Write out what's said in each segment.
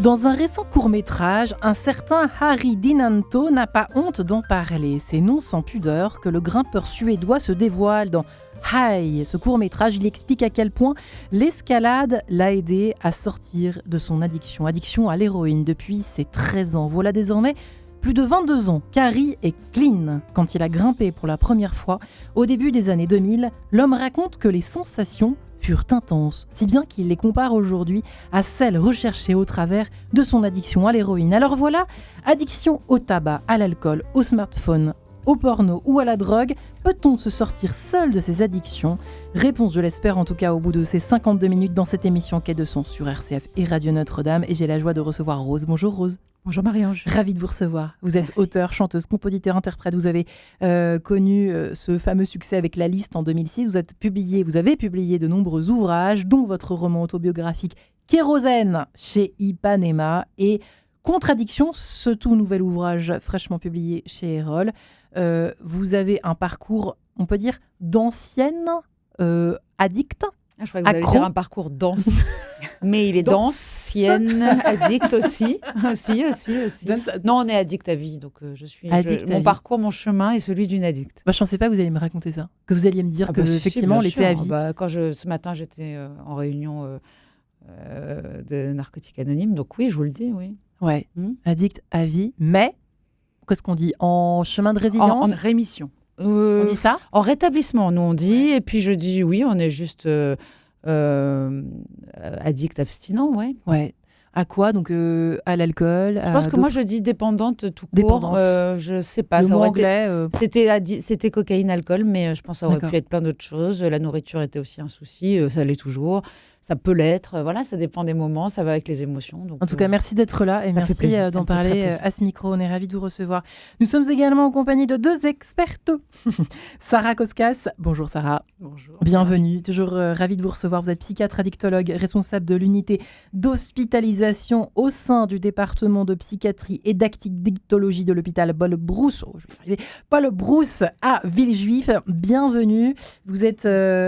Dans un récent court-métrage, un certain Harry Dinanto n'a pas honte d'en parler. C'est non sans pudeur que le grimpeur suédois se dévoile dans High. Ce court-métrage, il explique à quel point l'escalade l'a aidé à sortir de son addiction à l'héroïne depuis ses 13 ans. Voilà désormais plus de 22 ans qu'Harry est clean. Quand il a grimpé pour la première fois, au début des années 2000, l'homme raconte que les sensations furent intenses, si bien qu'il les compare aujourd'hui à celles recherchées au travers de son addiction à l'héroïne. Alors voilà, addiction au tabac, à l'alcool, au smartphone, au porno ou à la drogue, peut-on se sortir seul de ces addictions ? Réponse, je l'espère en tout cas, au bout de ces 52 minutes dans cette émission Quai de Sens sur RCF et Radio Notre-Dame. Et j'ai la joie de recevoir Rose. Bonjour Rose. Bonjour Marie-Ange. Ravie de vous recevoir. Vous êtes auteur, chanteuse, compositeur, interprète. Vous avez connu ce fameux succès avec La Liste en 2006. Vous avez publié de nombreux ouvrages, dont votre roman autobiographique Kérosène chez Ipanema et Contradiction, ce tout nouvel ouvrage fraîchement publié chez Erol. Vous avez un parcours, on peut dire, d'ancienne addict. Je crois que vous allez dire un parcours dense, mais il est d'ancienne addict aussi. aussi. Non, on est addict à vie, donc mon parcours, mon chemin est celui d'une addict. Je ne pensais pas que vous alliez me raconter ça, que vous alliez me dire effectivement, on était à vie. Ce matin, j'étais en réunion de Narcotiques Anonymes, donc oui, je vous le dis, oui. Ouais, addict à vie, mais qu'est-ce qu'on dit ? En chemin de résilience ? En rémission. On dit ça ? En rétablissement, nous on dit, et puis je dis oui, on est juste addict abstinent, ouais. Ouais. À quoi ? Donc à l'alcool ? Je pense que moi je dis dépendante tout court. Je sais pas. Le ça mot aurait anglais. C'était cocaïne, alcool, mais je pense que ça aurait pu être plein d'autres choses. La nourriture était aussi un souci, ça l'est toujours. Ça peut l'être, voilà, ça dépend des moments, ça va avec les émotions. Donc, en tout cas, merci d'être là et merci d'en parler à ce micro. On est ravis de vous recevoir. Nous sommes également en compagnie de deux expertes. Sarah Koskas. Bonjour Sarah. Bonjour. Bienvenue. Toujours ravie de vous recevoir. Vous êtes psychiatre addictologue, responsable de l'unité d'hospitalisation au sein du département de psychiatrie et d'addictologie de l'hôpital Paul Brousse. Paul Brousse à Villejuif. Bienvenue. Vous êtes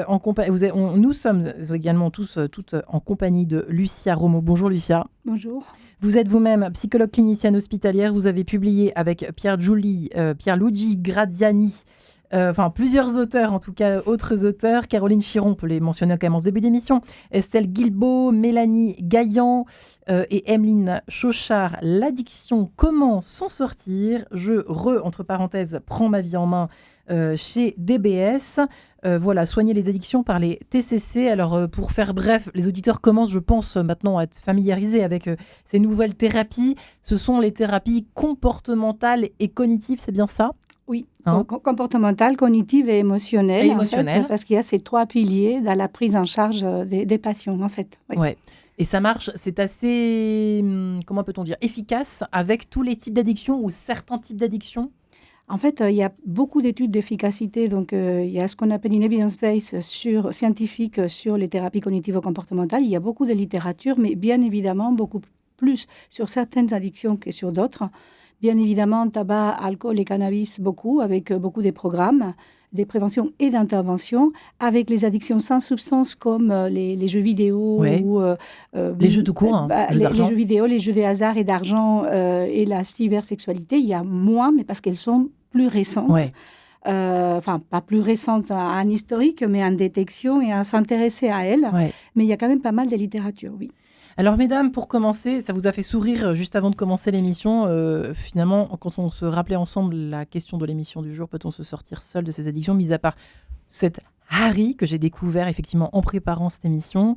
en compagnie. Nous sommes également toutes en compagnie de Lucia Romo. Bonjour Lucia. Bonjour. Vous êtes vous-même psychologue clinicienne hospitalière. Vous avez publié avec Pierluigi Graziani, plusieurs auteurs, en tout cas autres auteurs. Caroline Chiron, on peut les mentionner quand même en début d'émission. Estelle Guilbeault, Mélanie Gaillan et Emeline Chauchard. L'addiction, comment s'en sortir ? Entre parenthèses, prends ma vie en main chez DBS. Soigner les addictions par les TCC. Alors, pour faire bref, les auditeurs commencent, je pense, maintenant à être familiarisés avec ces nouvelles thérapies. Ce sont les thérapies comportementales et cognitives, c'est bien ça ? Oui, comportementale, cognitive et émotionnelle. En fait, parce qu'il y a ces trois piliers dans la prise en charge des patients, en fait. Oui. Ouais. Et ça marche, c'est assez, comment peut-on dire, efficace avec tous les types d'addictions ou certains types d'addictions ? En fait, il y a beaucoup d'études d'efficacité. Donc, il y a ce qu'on appelle une evidence base scientifique sur les thérapies cognitivo-comportementales. Il y a beaucoup de littérature, mais bien évidemment, beaucoup plus sur certaines addictions que sur d'autres. Bien évidemment, tabac, alcool et cannabis, beaucoup, avec beaucoup de programmes, des préventions et d'interventions, avec les addictions sans substance comme les jeux vidéo ou les jeux tout court, les jeux vidéo, les jeux de hasard et d'argent et la cybersexualité. Il y a moins, mais parce qu'elles sont plus récentes. Ouais. Pas plus récentes en historique, mais en détection et à s'intéresser à elles. Ouais. Mais il y a quand même pas mal de littérature, oui. Alors, mesdames, pour commencer, ça vous a fait sourire juste avant de commencer l'émission. Finalement, quand on se rappelait ensemble la question de l'émission du jour, peut-on se sortir seul de ces addictions, mis à part cet Harry que j'ai découvert effectivement en préparant cette émission.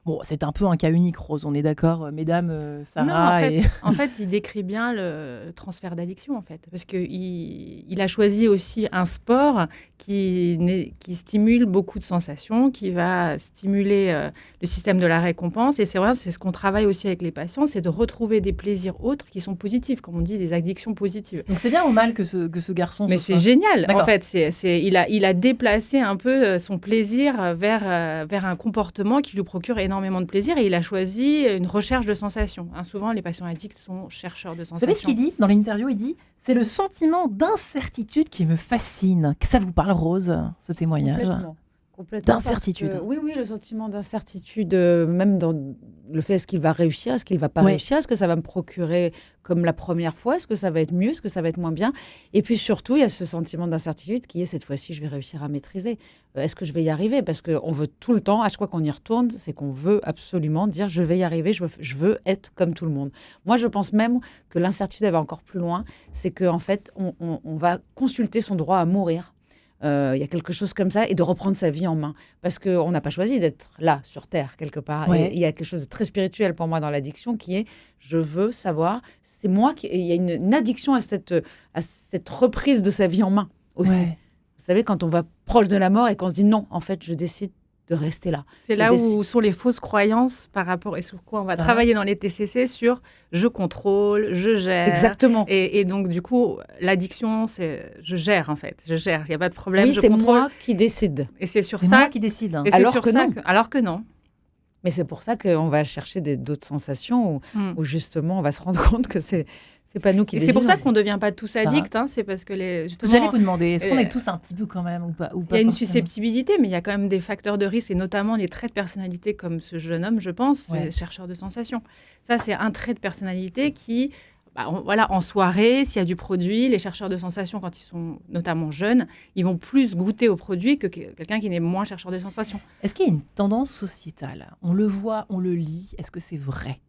Bon, c'est un peu un cas unique, Rose, on est d'accord, mesdames, Sarah. Non, en fait, il décrit bien le transfert d'addiction, en fait, parce qu'il a choisi aussi un sport qui stimule beaucoup de sensations, qui va stimuler le système de la récompense. Et c'est vrai, c'est ce qu'on travaille aussi avec les patients, c'est de retrouver des plaisirs autres qui sont positifs, comme on dit, des addictions positives. Donc c'est bien ou mal que ce garçon... Mais c'est génial, en fait. Il a déplacé un peu son plaisir vers un comportement qui lui procure énormément de plaisir et il a choisi une recherche de sensations. Souvent, les patients addicts sont chercheurs de sensations. Vous savez ce qu'il dit dans l'interview ? Il dit « C'est le sentiment d'incertitude qui me fascine ». Ça vous parle, Rose, ce témoignage ? Complètement, d'incertitude. Oui, le sentiment d'incertitude, même dans le fait est-ce qu'il va réussir, est-ce qu'il ne va pas réussir, est-ce que ça va me procurer comme la première fois, est-ce que ça va être mieux, est-ce que ça va être moins bien. Et puis surtout, il y a ce sentiment d'incertitude qui est cette fois-ci, je vais réussir à maîtriser. Est-ce que je vais y arriver? Parce qu'on veut tout le temps, à chaque fois qu'on y retourne, c'est qu'on veut absolument dire je vais y arriver, je veux être comme tout le monde. Moi, je pense même que l'incertitude, elle va encore plus loin, c'est qu'en fait, on va consulter son droit à mourir. Il y a quelque chose comme ça, et de reprendre sa vie en main. Parce qu'on n'a pas choisi d'être là, sur Terre, quelque part. Ouais. Et il y a quelque chose de très spirituel pour moi dans l'addiction, qui est, je veux savoir, c'est moi qui... Il y a une addiction à cette reprise de sa vie en main, aussi. Ouais. Vous savez, quand on va proche de la mort et qu'on se dit, non, en fait, je décide de rester là. C'est là où sont les fausses croyances par rapport, et sur quoi on va travailler dans les TCC, sur je contrôle, je gère. Exactement. Et donc, du coup, l'addiction, c'est je gère, en fait. Je gère, il n'y a pas de problème. Oui, c'est moi qui décide. Et c'est sur c'est ça moi qui décide. Et alors, c'est sur que ça non. Alors que non. Mais c'est pour ça qu'on va chercher d'autres sensations où justement, on va se rendre compte que c'est pas nous qui Et décidons. c'est pour ça qu'on ne devient pas tous addicts. C'est parce que justement, j'allais vous demander, est-ce qu'on est tous un petit peu quand même ou pas il y a une forcément susceptibilité, mais il y a quand même des facteurs de risque, et notamment les traits de personnalité comme ce jeune homme, je pense, chercheur de sensations. Ça, c'est un trait de personnalité qui, en soirée, s'il y a du produit, les chercheurs de sensations, quand ils sont notamment jeunes, ils vont plus goûter au produit que quelqu'un qui n'est moins chercheur de sensations. Est-ce qu'il y a une tendance sociétale? On le voit, on le lit. Est-ce que c'est vrai?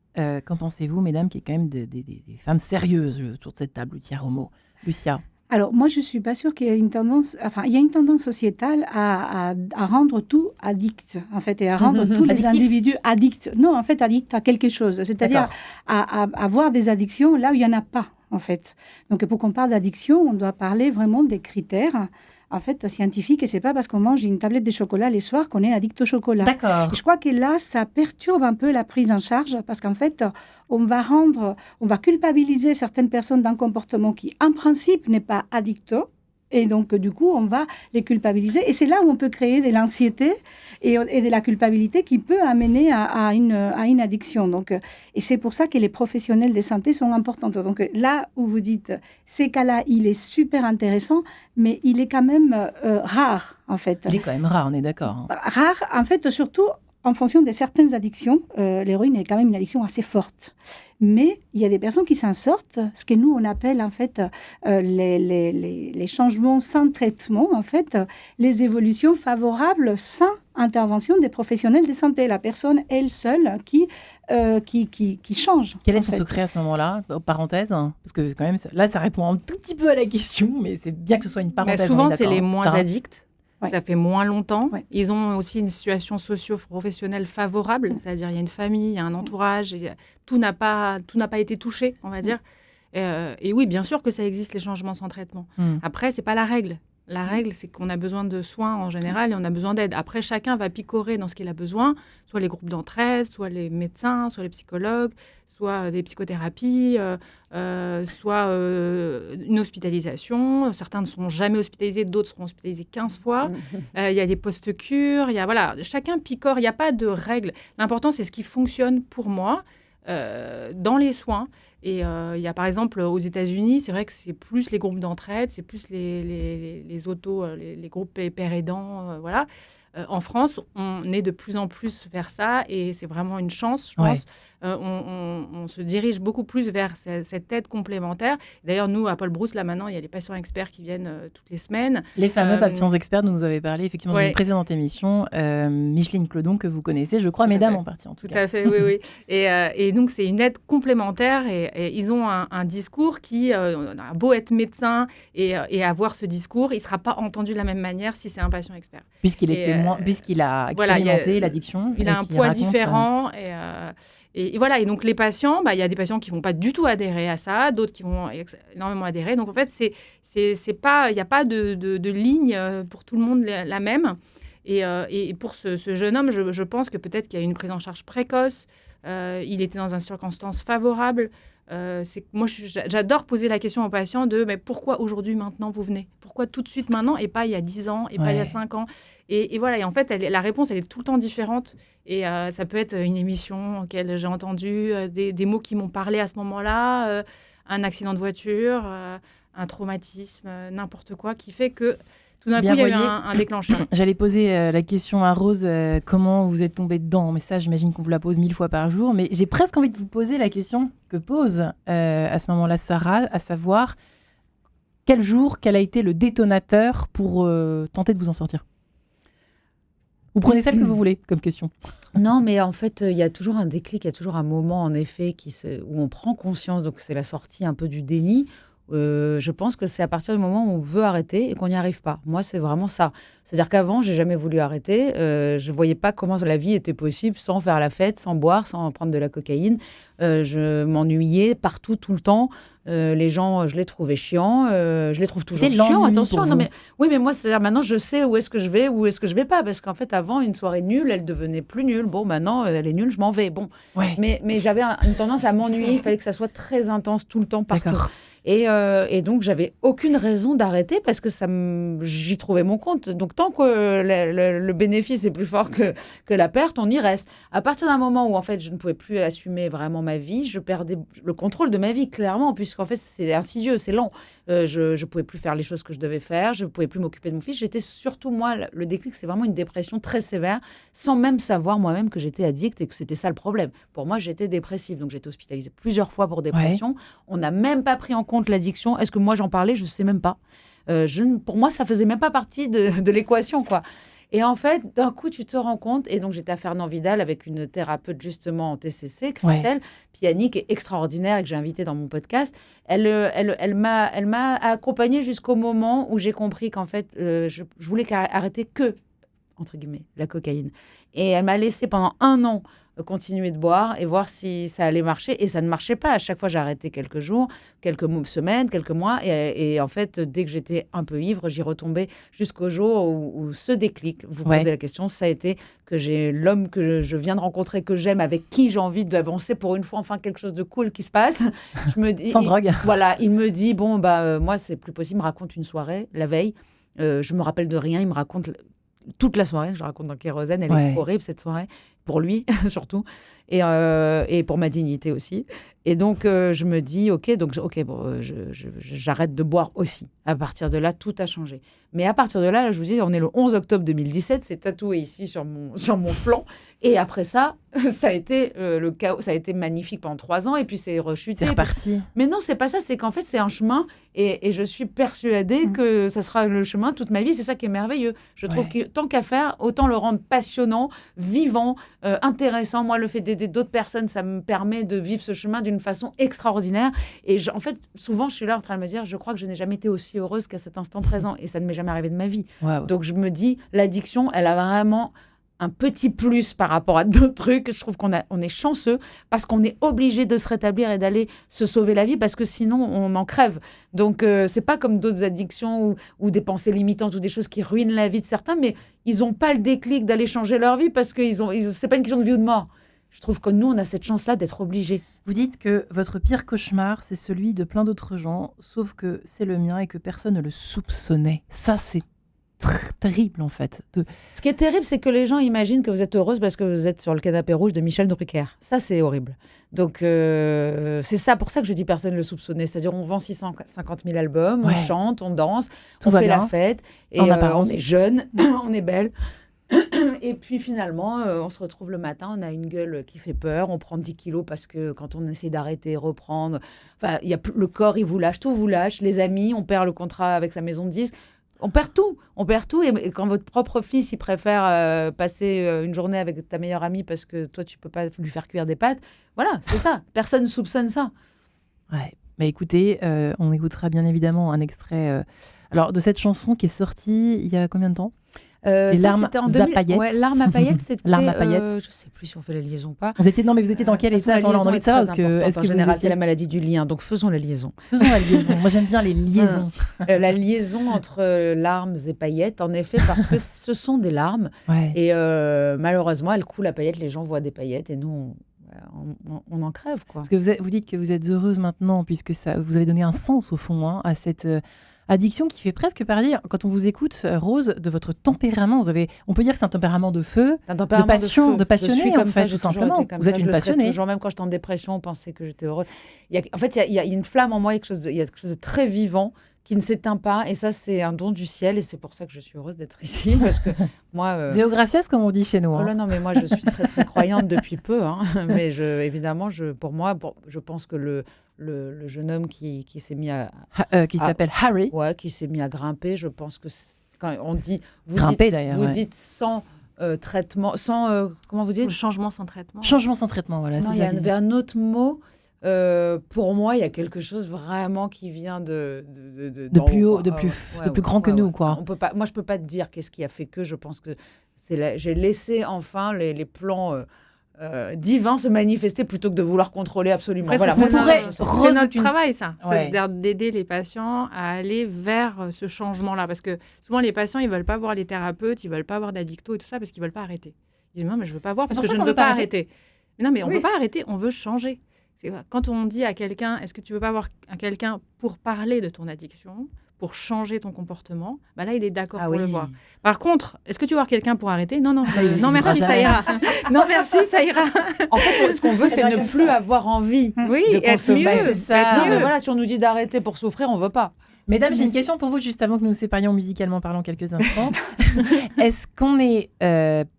Qu'en pensez-vous, mesdames, qui est quand même des femmes sérieuses autour de cette table, Homo? Lucia? Alors, moi, je ne suis pas sûre qu'il y ait une tendance... Enfin, il y a une tendance sociétale à rendre tout addict, en fait, et à rendre tous les individus addicts. Non, en fait, addicts à quelque chose. C'est-à-dire à avoir des addictions là où il n'y en a pas, en fait. Donc, pour qu'on parle d'addiction, on doit parler vraiment des critères, en fait, scientifiques. Et ce n'est pas parce qu'on mange une tablette de chocolat les soirs qu'on est addict au chocolat. D'accord. Et je crois que là, ça perturbe un peu la prise en charge, parce qu'en fait, on va culpabiliser certaines personnes d'un comportement qui, en principe, n'est pas addicto. Et donc, du coup, on va les culpabiliser. Et c'est là où on peut créer de l'anxiété et de la culpabilité qui peut amener à une addiction. Donc, et c'est pour ça que les professionnels de santé sont importants. Donc là où vous dites, ces cas-là, il est super intéressant, mais il est quand même rare, en fait. Il est quand même rare, on est d'accord. Rare, en fait, surtout en fonction de certaines addictions. L'héroïne est quand même une addiction assez forte. Mais il y a des personnes qui s'en sortent, ce que nous, on appelle en fait les changements sans traitement, en fait, les évolutions favorables sans intervention des professionnels de santé. La personne, elle seule, qui change. Quel est son secret à ce moment-là? Parenthèse, parce que quand même, là, ça répond un tout petit peu à la question, mais c'est bien que ce soit une parenthèse. Souvent, c'est les moins Sarah. addicts. Ouais. Ça fait moins longtemps. Ouais. Ils ont aussi une situation socio-professionnelle favorable, c'est-à-dire il y a une famille, il y a un entourage, tout n'a pas été touché, on va dire. Et oui, bien sûr que ça existe, les changements sans traitement. Après, c'est pas la règle. La règle, c'est qu'on a besoin de soins en général et on a besoin d'aide. Après, chacun va picorer dans ce qu'il a besoin, soit les groupes d'entraide, soit les médecins, soit les psychologues, soit des psychothérapies, soit une hospitalisation. Certains ne seront jamais hospitalisés, d'autres seront hospitalisés 15 fois. Il y a des post-cures, chacun picore, il n'y a pas de règle. L'important, c'est ce qui fonctionne pour moi dans les soins. Et il y a par exemple aux États-Unis, c'est vrai que c'est plus les groupes d'entraide, c'est plus les groupes pères aidants, voilà. En France, on est de plus en plus vers ça et c'est vraiment une chance, je pense. On se dirige beaucoup plus vers cette aide complémentaire. D'ailleurs, nous, à Paul Brousse, là maintenant, il y a les patients experts qui viennent toutes les semaines. Les fameux patients experts dont vous avez parlé effectivement dans une précédente émission, Micheline Clodon, que vous connaissez, je crois, mesdames en partie en tout cas. Tout à fait, oui. Et donc, c'est une aide complémentaire et ils ont un discours qui a beau être médecin et avoir ce discours, il ne sera pas entendu de la même manière si c'est un patient expert. Puisqu'il a expérimenté l'addiction. Il a un poids différent et voilà. Et donc, les patients, il y a des patients qui ne vont pas du tout adhérer à ça, d'autres qui vont énormément adhérer. Donc, en fait, il n'y a pas de ligne pour tout le monde la même. Et pour ce jeune homme, je pense que peut-être qu'il y a une prise en charge précoce. Il était dans une circonstance favorable. Moi, j'adore poser la question aux patients mais pourquoi aujourd'hui, maintenant, vous venez? Pourquoi tout de suite, maintenant, et pas il y a 10 ans, et pas il y a 5 ans? Et voilà, et en fait, la réponse, elle est tout le temps différente. Et ça peut être une émission auquel j'ai entendu, des mots qui m'ont parlé à ce moment-là, un accident de voiture, un traumatisme, n'importe quoi, qui fait que Tout d'un coup, il y a eu un déclencheur. J'allais poser la question à Rose, comment vous êtes tombée dedans? Mais ça, j'imagine qu'on vous la pose 1000 fois par jour. Mais j'ai presque envie de vous poser la question que pose à ce moment-là Sarah, à savoir, quel a été le détonateur pour tenter de vous en sortir? Vous prenez celle que vous voulez comme question. Non, mais en fait, il y a toujours un déclic, il y a toujours un moment, en effet, où on prend conscience. Donc, c'est la sortie un peu du déni. Je pense que c'est à partir du moment où on veut arrêter et qu'on n'y arrive pas. Moi, c'est vraiment ça. C'est-à-dire qu'avant, j'ai jamais voulu arrêter. Je voyais pas comment la vie était possible sans faire la fête, sans boire, sans prendre de la cocaïne. Je m'ennuyais partout, tout le temps. Les gens, je les trouvais chiants. Je les trouve toujours chiants. Attention, non, mais oui, mais moi, c'est-à-dire maintenant, je sais où est-ce que je vais, où est-ce que je vais pas, parce qu'en fait, avant, une soirée nulle, elle devenait plus nulle. Bon, maintenant, elle est nulle, je m'en vais. Bon, ouais. Mais j'avais une tendance à m'ennuyer. Il fallait que ça soit très intense tout le temps, partout. D'accord. Et donc, j'avais aucune raison d'arrêter parce que j'y trouvais mon compte. Donc, tant que le bénéfice est plus fort que la perte, on y reste. À partir d'un moment où, en fait, je ne pouvais plus assumer vraiment ma vie, je perdais le contrôle de ma vie, clairement, puisqu'en fait, c'est insidieux, c'est lent. Je ne pouvais plus faire les choses que je devais faire, je ne pouvais plus m'occuper de mon fils. J'étais surtout, moi, le déclic, c'est vraiment une dépression très sévère, sans même savoir moi-même que j'étais addict et que c'était ça le problème. Pour moi, j'étais dépressive, donc j'étais hospitalisée plusieurs fois pour dépression. Ouais. On n'a même pas pris en compte l'addiction. Est-ce que moi, j'en parlais? Je ne sais même pas. Pour moi, ça ne faisait même pas partie de l'équation, quoi. Et en fait, d'un coup, tu te rends compte, et donc j'étais à Fernand Vidal avec une thérapeute justement en TCC, Christelle Piani, qui est extraordinaire et que j'ai invitée dans mon podcast. Elle m'a accompagnée jusqu'au moment où j'ai compris qu'en fait, je voulais arrêter que, entre guillemets, la cocaïne. Et elle m'a laissé pendant 1 an continuer de boire et voir si ça allait marcher. Et ça ne marchait pas. À chaque fois, j'ai arrêté quelques jours, quelques semaines, quelques mois. Et en fait, dès que j'étais un peu ivre, j'y retombais jusqu'au jour où ce déclic, vous posez la question, ça a été que j'ai l'homme que je viens de rencontrer, que j'aime, avec qui j'ai envie d'avancer pour une fois, enfin quelque chose de cool qui se passe. Je me dis, sans drogue. Voilà, il me dit, bon, moi, c'est plus possible. Il me raconte une soirée, la veille. Je me rappelle de rien. Il me raconte toute la soirée. Je raconte dans Kérosène. Elle est horrible, cette soirée. Pour lui, surtout, et pour ma dignité aussi. Et donc, je me dis, j'arrête de boire aussi. À partir de là, tout a changé. Mais à partir de là, je vous dis, on est le 11 octobre 2017, c'est tatoué ici sur mon flanc. Et après ça, ça a été le chaos. Ça a été magnifique pendant 3 ans, et puis c'est rechuté. C'est reparti. Mais non, c'est pas ça. C'est qu'en fait, c'est un chemin, et je suis persuadée que ça sera le chemin toute ma vie. C'est ça qui est merveilleux. Je trouve que tant qu'à faire, autant le rendre passionnant, vivant, intéressant. Moi, le fait d'aider d'autres personnes, ça me permet de vivre ce chemin d'une façon extraordinaire. Et en fait, souvent, je suis là en train de me dire, je crois que je n'ai jamais été aussi heureuse qu'à cet instant présent. Et ça ne m'est jamais arrivé de ma vie. Wow. Donc, je me dis, l'addiction, elle a vraiment un petit plus par rapport à d'autres trucs. Je trouve qu'on est chanceux parce qu'on est obligé de se rétablir et d'aller se sauver la vie parce que sinon, on en crève. Donc, c'est pas comme d'autres addictions ou des pensées limitantes ou des choses qui ruinent la vie de certains, mais ils n'ont pas le déclic d'aller changer leur vie parce que c'est pas une question de vie ou de mort. Je trouve que nous, on a cette chance-là d'être obligés. Vous dites que votre pire cauchemar, c'est celui de plein d'autres gens, sauf que c'est le mien et que personne ne le soupçonnait. Ça, c'est terrible, en fait. Ce qui est terrible, c'est que les gens imaginent que vous êtes heureuse parce que vous êtes sur le canapé rouge de Michel Drucker. Ça, c'est horrible. Donc, c'est ça, pour ça que je dis personne ne le soupçonnait. C'est-à-dire, on vend 650 000 albums, on chante, on danse, on fait la fête, et on est jeune, on est belle. Et puis finalement, on se retrouve le matin, on a une gueule qui fait peur, on prend 10 kilos parce que quand on essaie d'arrêter, reprendre, enfin, le corps, il vous lâche, tout vous lâche, les amis, on perd le contrat avec sa maison de disques, on perd tout. Et quand votre propre fils, il préfère passer une journée avec ta meilleure amie parce que toi, tu peux pas lui faire cuire des pâtes, voilà, c'est ça, personne ne soupçonne ça. Ouais, mais écoutez, on écoutera bien évidemment un extrait alors, de cette chanson qui est sortie il y a combien de temps? Larmes à paillettes. Ouais, Larmes à paillettes, c'était. Larmes à paillettes. Je ne sais plus si on fait la liaison ou pas. Vous étiez dans quel état? On a envie de savoir. Est-ce que général, c'est la maladie du lien. Donc faisons la liaison. Moi, j'aime bien les liaisons. La liaison entre larmes et paillettes, en effet, parce que ce sont des larmes. Ouais. Et malheureusement, elles coulent à paillettes. Les gens voient des paillettes et nous, on en crève, quoi. Parce que vous dites que vous êtes heureuse maintenant, puisque vous avez donné un sens, au fond, à cette addiction qui fait presque parler, quand on vous écoute, Rose, de votre tempérament. On peut dire que c'est un tempérament de feu, de passion, de passionné, en fait, tout simplement. Vous êtes une passionnée. Toujours, même quand j'étais en dépression, on pensait que j'étais heureuse. Il y a une flamme en moi, il y a quelque chose de très vivant qui ne s'éteint pas. Et ça, c'est un don du ciel. Et c'est pour ça que je suis heureuse d'être ici. Parce que moi... Deo gracias, comme on dit chez nous. Oh là, non, mais moi, je suis très, très croyante depuis peu. Hein. Mais évidemment, pour moi, je pense que le jeune homme qui s'est mis qui s'appelle Harry. Ouais, qui s'est mis à grimper, je pense que quand on dit... Grimper, d'ailleurs. Vous dites sans traitement, sans... comment vous dites ? Changement sans traitement. Changement sans traitement, voilà. Non, il y avait un autre mot... pour moi, il y a quelque chose vraiment qui vient de plus haut, de plus grand que nous, quoi. On peut pas, moi, je peux pas te dire qu'est-ce qui a fait que. Je pense que j'ai laissé enfin les plans divins se manifester plutôt que de vouloir contrôler absolument. Après, voilà, c'est notre travail, ça. Ouais. C'est d'aider les patients à aller vers ce changement-là, parce que souvent les patients, ils veulent pas voir les thérapeutes, ils veulent pas voir d'addicto et tout ça parce qu'ils veulent pas arrêter. Ils disent non, mais je veux pas voir parce que je ne veux pas arrêter. Mais non, mais on peut pas arrêter, on veut changer. Quand on dit à quelqu'un, est-ce que tu veux pas voir quelqu'un pour parler de ton addiction, pour changer ton comportement, bah là, il est d'accord pour le voir. Par contre, est-ce que tu veux voir quelqu'un pour arrêter ? Non, non, merci, ça ira. Non, merci, ça ira. En fait, ce qu'on veut, c'est ne plus avoir envie de consommer. Être mieux, c'est ça. Non, mais voilà, si on nous dit d'arrêter pour souffrir, on veut pas. Mesdames, j'ai une question pour vous, juste avant que nous nous séparions musicalement parlant quelques instants. Est-ce qu'on est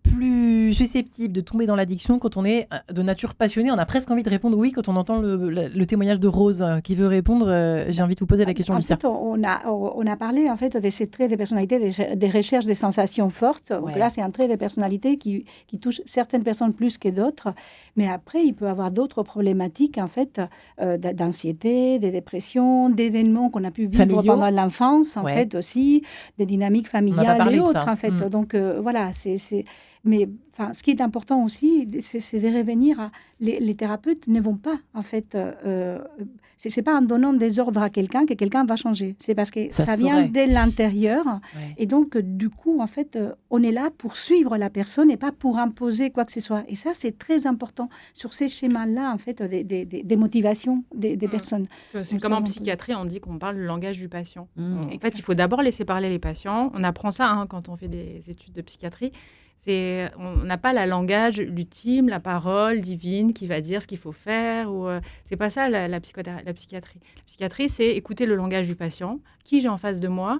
plus susceptible de tomber dans l'addiction quand on est de nature passionnée ? On a presque envie de répondre oui quand on entend le témoignage de Rose qui veut répondre. J'ai envie de vous poser la question, Lucia. En fait, on a parlé en fait de ces traits de personnalité, des recherches des sensations fortes. Donc là, c'est un trait de personnalité qui touche certaines personnes plus que d'autres. Mais après, il peut y avoir d'autres problématiques en fait, d'anxiété, de dépression, d'événements qu'on a pu vivre pendant l'enfance, en fait, aussi, des dynamiques familiales et autres, en fait. Donc, voilà, mais ce qui est important aussi, c'est de revenir à... Les thérapeutes ne vont pas, en fait... c'est pas en donnant des ordres à quelqu'un que quelqu'un va changer. C'est parce que ça vient dès l'intérieur. Ouais. Et donc, du coup, en fait, on est là pour suivre la personne et pas pour imposer quoi que ce soit. Et ça, c'est très important sur ces schémas-là, en fait, des motivations des personnes. C'est comme en psychiatrie, on dit qu'on parle le langage du patient. En fait, il faut d'abord laisser parler les patients. On apprend ça quand on fait des études de psychiatrie. On n'a pas le langage ultime, la parole divine qui va dire ce qu'il faut faire. C'est pas ça la psychiatrie. La psychiatrie, c'est écouter le langage du patient, qui j'ai en face de moi.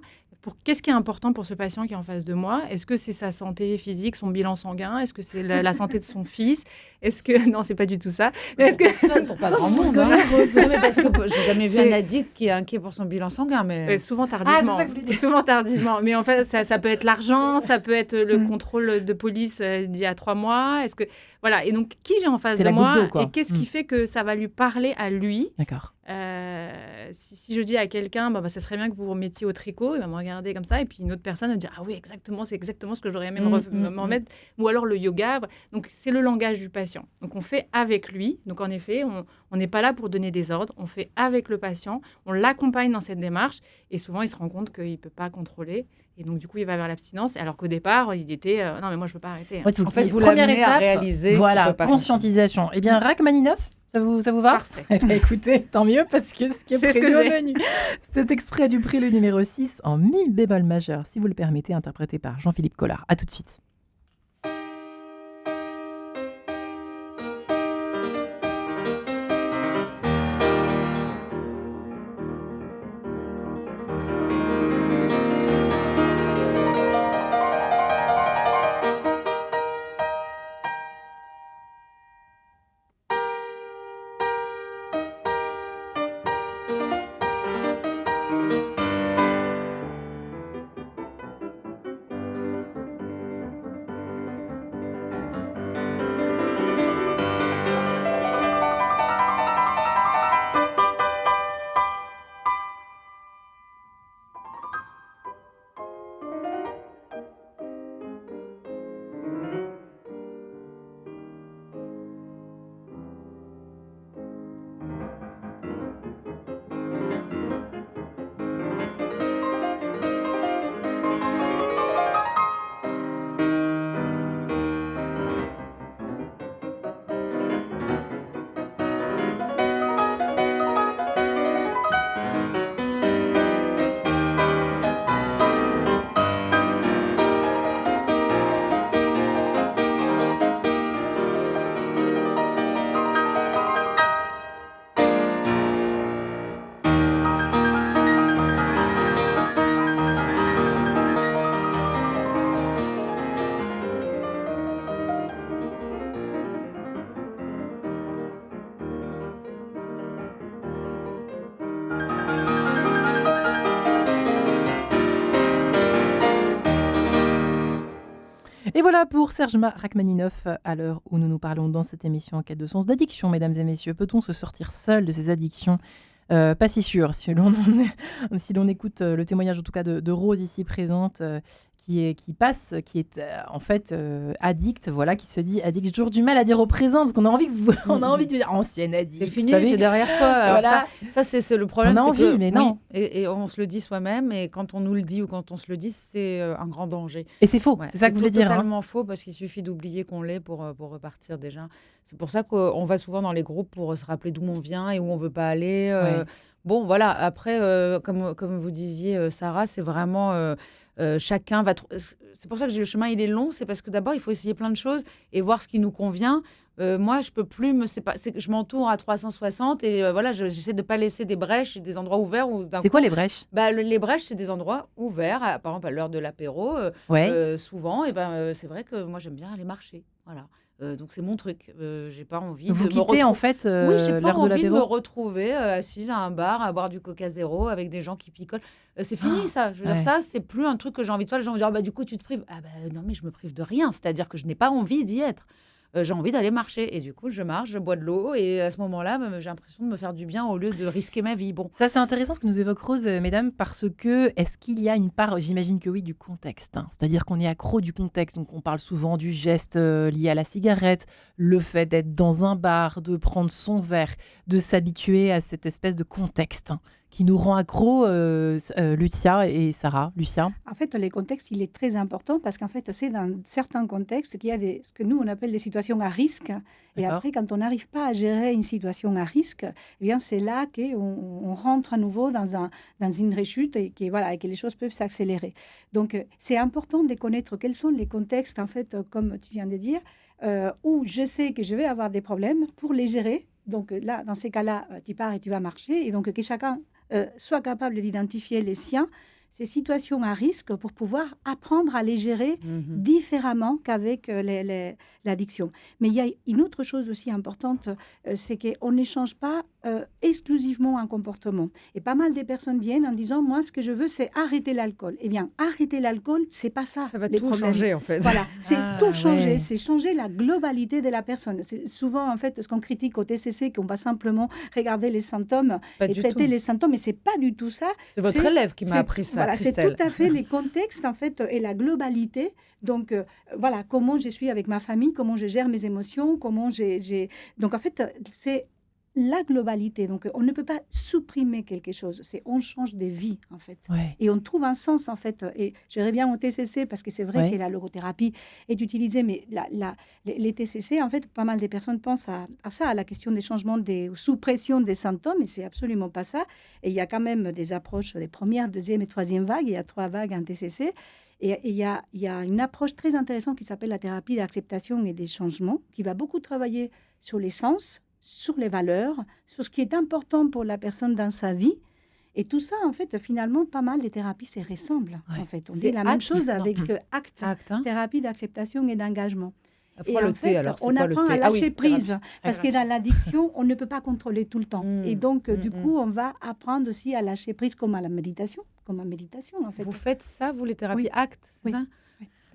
Qu'est-ce qui est important pour ce patient qui est en face de moi ? Est-ce que c'est sa santé physique, son bilan sanguin ? Est-ce que c'est la santé de son fils ? Est-ce que... Non, c'est pas du tout ça. Personne, pour pas grand monde. Hein. Non, mais parce que j'ai jamais vu un addict qui est inquiet pour son bilan sanguin. Mais... souvent tardivement. Souvent tardivement. Mais en fait, ça peut être l'argent, ça peut être le contrôle de police d'il y a 3 mois. Est-ce que... Voilà. Et donc, qui j'ai en face de moi ? Et qu'est-ce qui fait que ça va lui parler à lui ? D'accord. Si je dis à quelqu'un, ça serait bien que vous vous remettiez au tricot, il va me regarder comme ça, et puis une autre personne va me dire, ah oui, exactement, c'est exactement ce que j'aurais aimé me remettre, ou alors le yoga. Donc, c'est le langage du patient. Donc, on fait avec lui. Donc, en effet, on n'est pas là pour donner des ordres, on fait avec le patient, on l'accompagne dans cette démarche, et souvent, il se rend compte qu'il ne peut pas contrôler. Et donc, du coup, il va vers l'abstinence, alors qu'au départ, il était non, mais moi, je ne veux pas arrêter. Ouais, en fait, vous l'amenez à réaliser. Voilà, conscientisation. Eh bien, Rachmaninoff, ça vous va ? Parfait. Eh bien, écoutez, tant mieux, parce que ce qui est prévu au menu. Cet extrait du prélude numéro 6 en mi bémol majeur, si vous le permettez, interprété par Jean-Philippe Collard. À tout de suite. Et voilà pour Serge Rachmaninoff, à l'heure où nous nous parlons dans cette émission en quête de sens d'addiction, mesdames et messieurs. Peut-on se sortir seul de ces addictions ? Pas si sûr, si l'on écoute le témoignage en tout cas de Rose ici présente, qui est en fait addict, voilà, qui se dit addict. J'ai toujours du mal à dire au présent parce qu'on a envie de dire ancienne addict. C'est fini, c'est derrière toi. Alors voilà. ça c'est le problème. On a envie, mais non. Et on se le dit soi-même, et quand on nous le dit ou quand on se le dit, c'est un grand danger. Et c'est faux, c'est ça que vous voulez dire. C'est totalement faux, parce qu'il suffit d'oublier qu'on l'est pour repartir déjà. C'est pour ça qu'on va souvent dans les groupes pour se rappeler d'où on vient et où on veut pas aller. Bon, voilà. Après, comme vous disiez, Sarah, c'est vraiment chacun va. C'est pour ça que le chemin il est long. C'est parce que d'abord il faut essayer plein de choses et voir ce qui nous convient. Moi, je peux plus je m'entoure à 360 et voilà, j'essaie de pas laisser des brèches, des endroits ouverts. C'est quoi les brèches ? Les brèches, c'est des endroits ouverts. Par exemple, à l'heure de l'apéro, souvent. Et c'est vrai que moi j'aime bien aller marcher. Voilà. Donc c'est mon truc. J'ai pas envie Vous quittez en fait oui, j'ai pas l'heure de envie de l'apéro. me retrouver assise à un bar à boire du Coca Zéro avec des gens qui picolent. C'est fini ça. Je veux dire, ça, c'est plus un truc que j'ai envie de faire. Les gens vont dire du coup tu te prives. Non, mais je me prive de rien. C'est-à-dire que je n'ai pas envie d'y être. J'ai envie d'aller marcher et du coup je marche, je bois de l'eau et à ce moment-là j'ai l'impression de me faire du bien au lieu de risquer ma vie. Bon, ça c'est intéressant ce que nous évoque Rose, mesdames, parce que est-ce qu'il y a une part, j'imagine que oui, du contexte, c'est-à-dire qu'on est accro du contexte, donc on parle souvent du geste lié à la cigarette, le fait d'être dans un bar, de prendre son verre, de s'habituer à cette espèce de contexte qui nous rend accro, Lucia et Sarah. Lucia. En fait, le contexte, il est très important parce qu'en fait, c'est dans certains contextes qu'il y a ce que nous, on appelle des situations à risque. Et après, quand on n'arrive pas à gérer une situation à risque, eh bien, c'est là qu'on rentre à nouveau dans une rechute et que les choses peuvent s'accélérer. Donc, c'est important de connaître quels sont les contextes, en fait, comme tu viens de dire, où je sais que je vais avoir des problèmes pour les gérer. Donc là, dans ces cas-là, tu pars et tu vas marcher. Et donc, que chacun soit capable d'identifier les siens, ces situations à risque, pour pouvoir apprendre à les gérer différemment qu'avec l'addiction. Mais il y a une autre chose aussi importante, c'est qu'on n'échange pas exclusivement un comportement. Et pas mal de personnes viennent en disant, moi, ce que je veux, c'est arrêter l'alcool. Eh bien, arrêter l'alcool, c'est pas ça. Ça va tout changer, en fait. Voilà, c'est tout changer. C'est changer la globalité de la personne. C'est souvent, en fait, ce qu'on critique au TCC, qu'on va simplement regarder les symptômes et traiter les symptômes, mais c'est pas du tout ça. C'est votre élève qui m'a appris ça, Christelle. C'est tout à fait les contextes, en fait, et la globalité. Donc, voilà, comment je suis avec ma famille, comment je gère mes émotions, comment j'ai... Donc, en fait, c'est la globalité. Donc, on ne peut pas supprimer quelque chose. On change des vies, en fait. Et on trouve un sens, en fait. Et je reviens au TCC, parce que c'est vrai que la logothérapie est utilisée, mais les TCC, en fait, pas mal de personnes pensent à ça, à la question des changements, des suppressions des symptômes, et c'est absolument pas ça. Et il y a quand même des approches, des premières, deuxième et troisième vagues. Il y a 3 vagues en TCC. Et il y a une approche très intéressante qui s'appelle la thérapie d'acceptation et des changements, qui va beaucoup travailler sur les sens, sur les valeurs, sur ce qui est important pour la personne dans sa vie. Et tout ça, en fait, finalement, pas mal de thérapies se ressemblent. En fait, on dit la même chose avec ACT, thérapie d'acceptation et d'engagement. Et en fait, on apprend à lâcher prise, parce que dans l'addiction, on ne peut pas contrôler tout le temps. Et donc, du coup, on va apprendre aussi à lâcher prise comme à la méditation, en fait. Vous faites ça, vous, les thérapies ACT, c'est ça?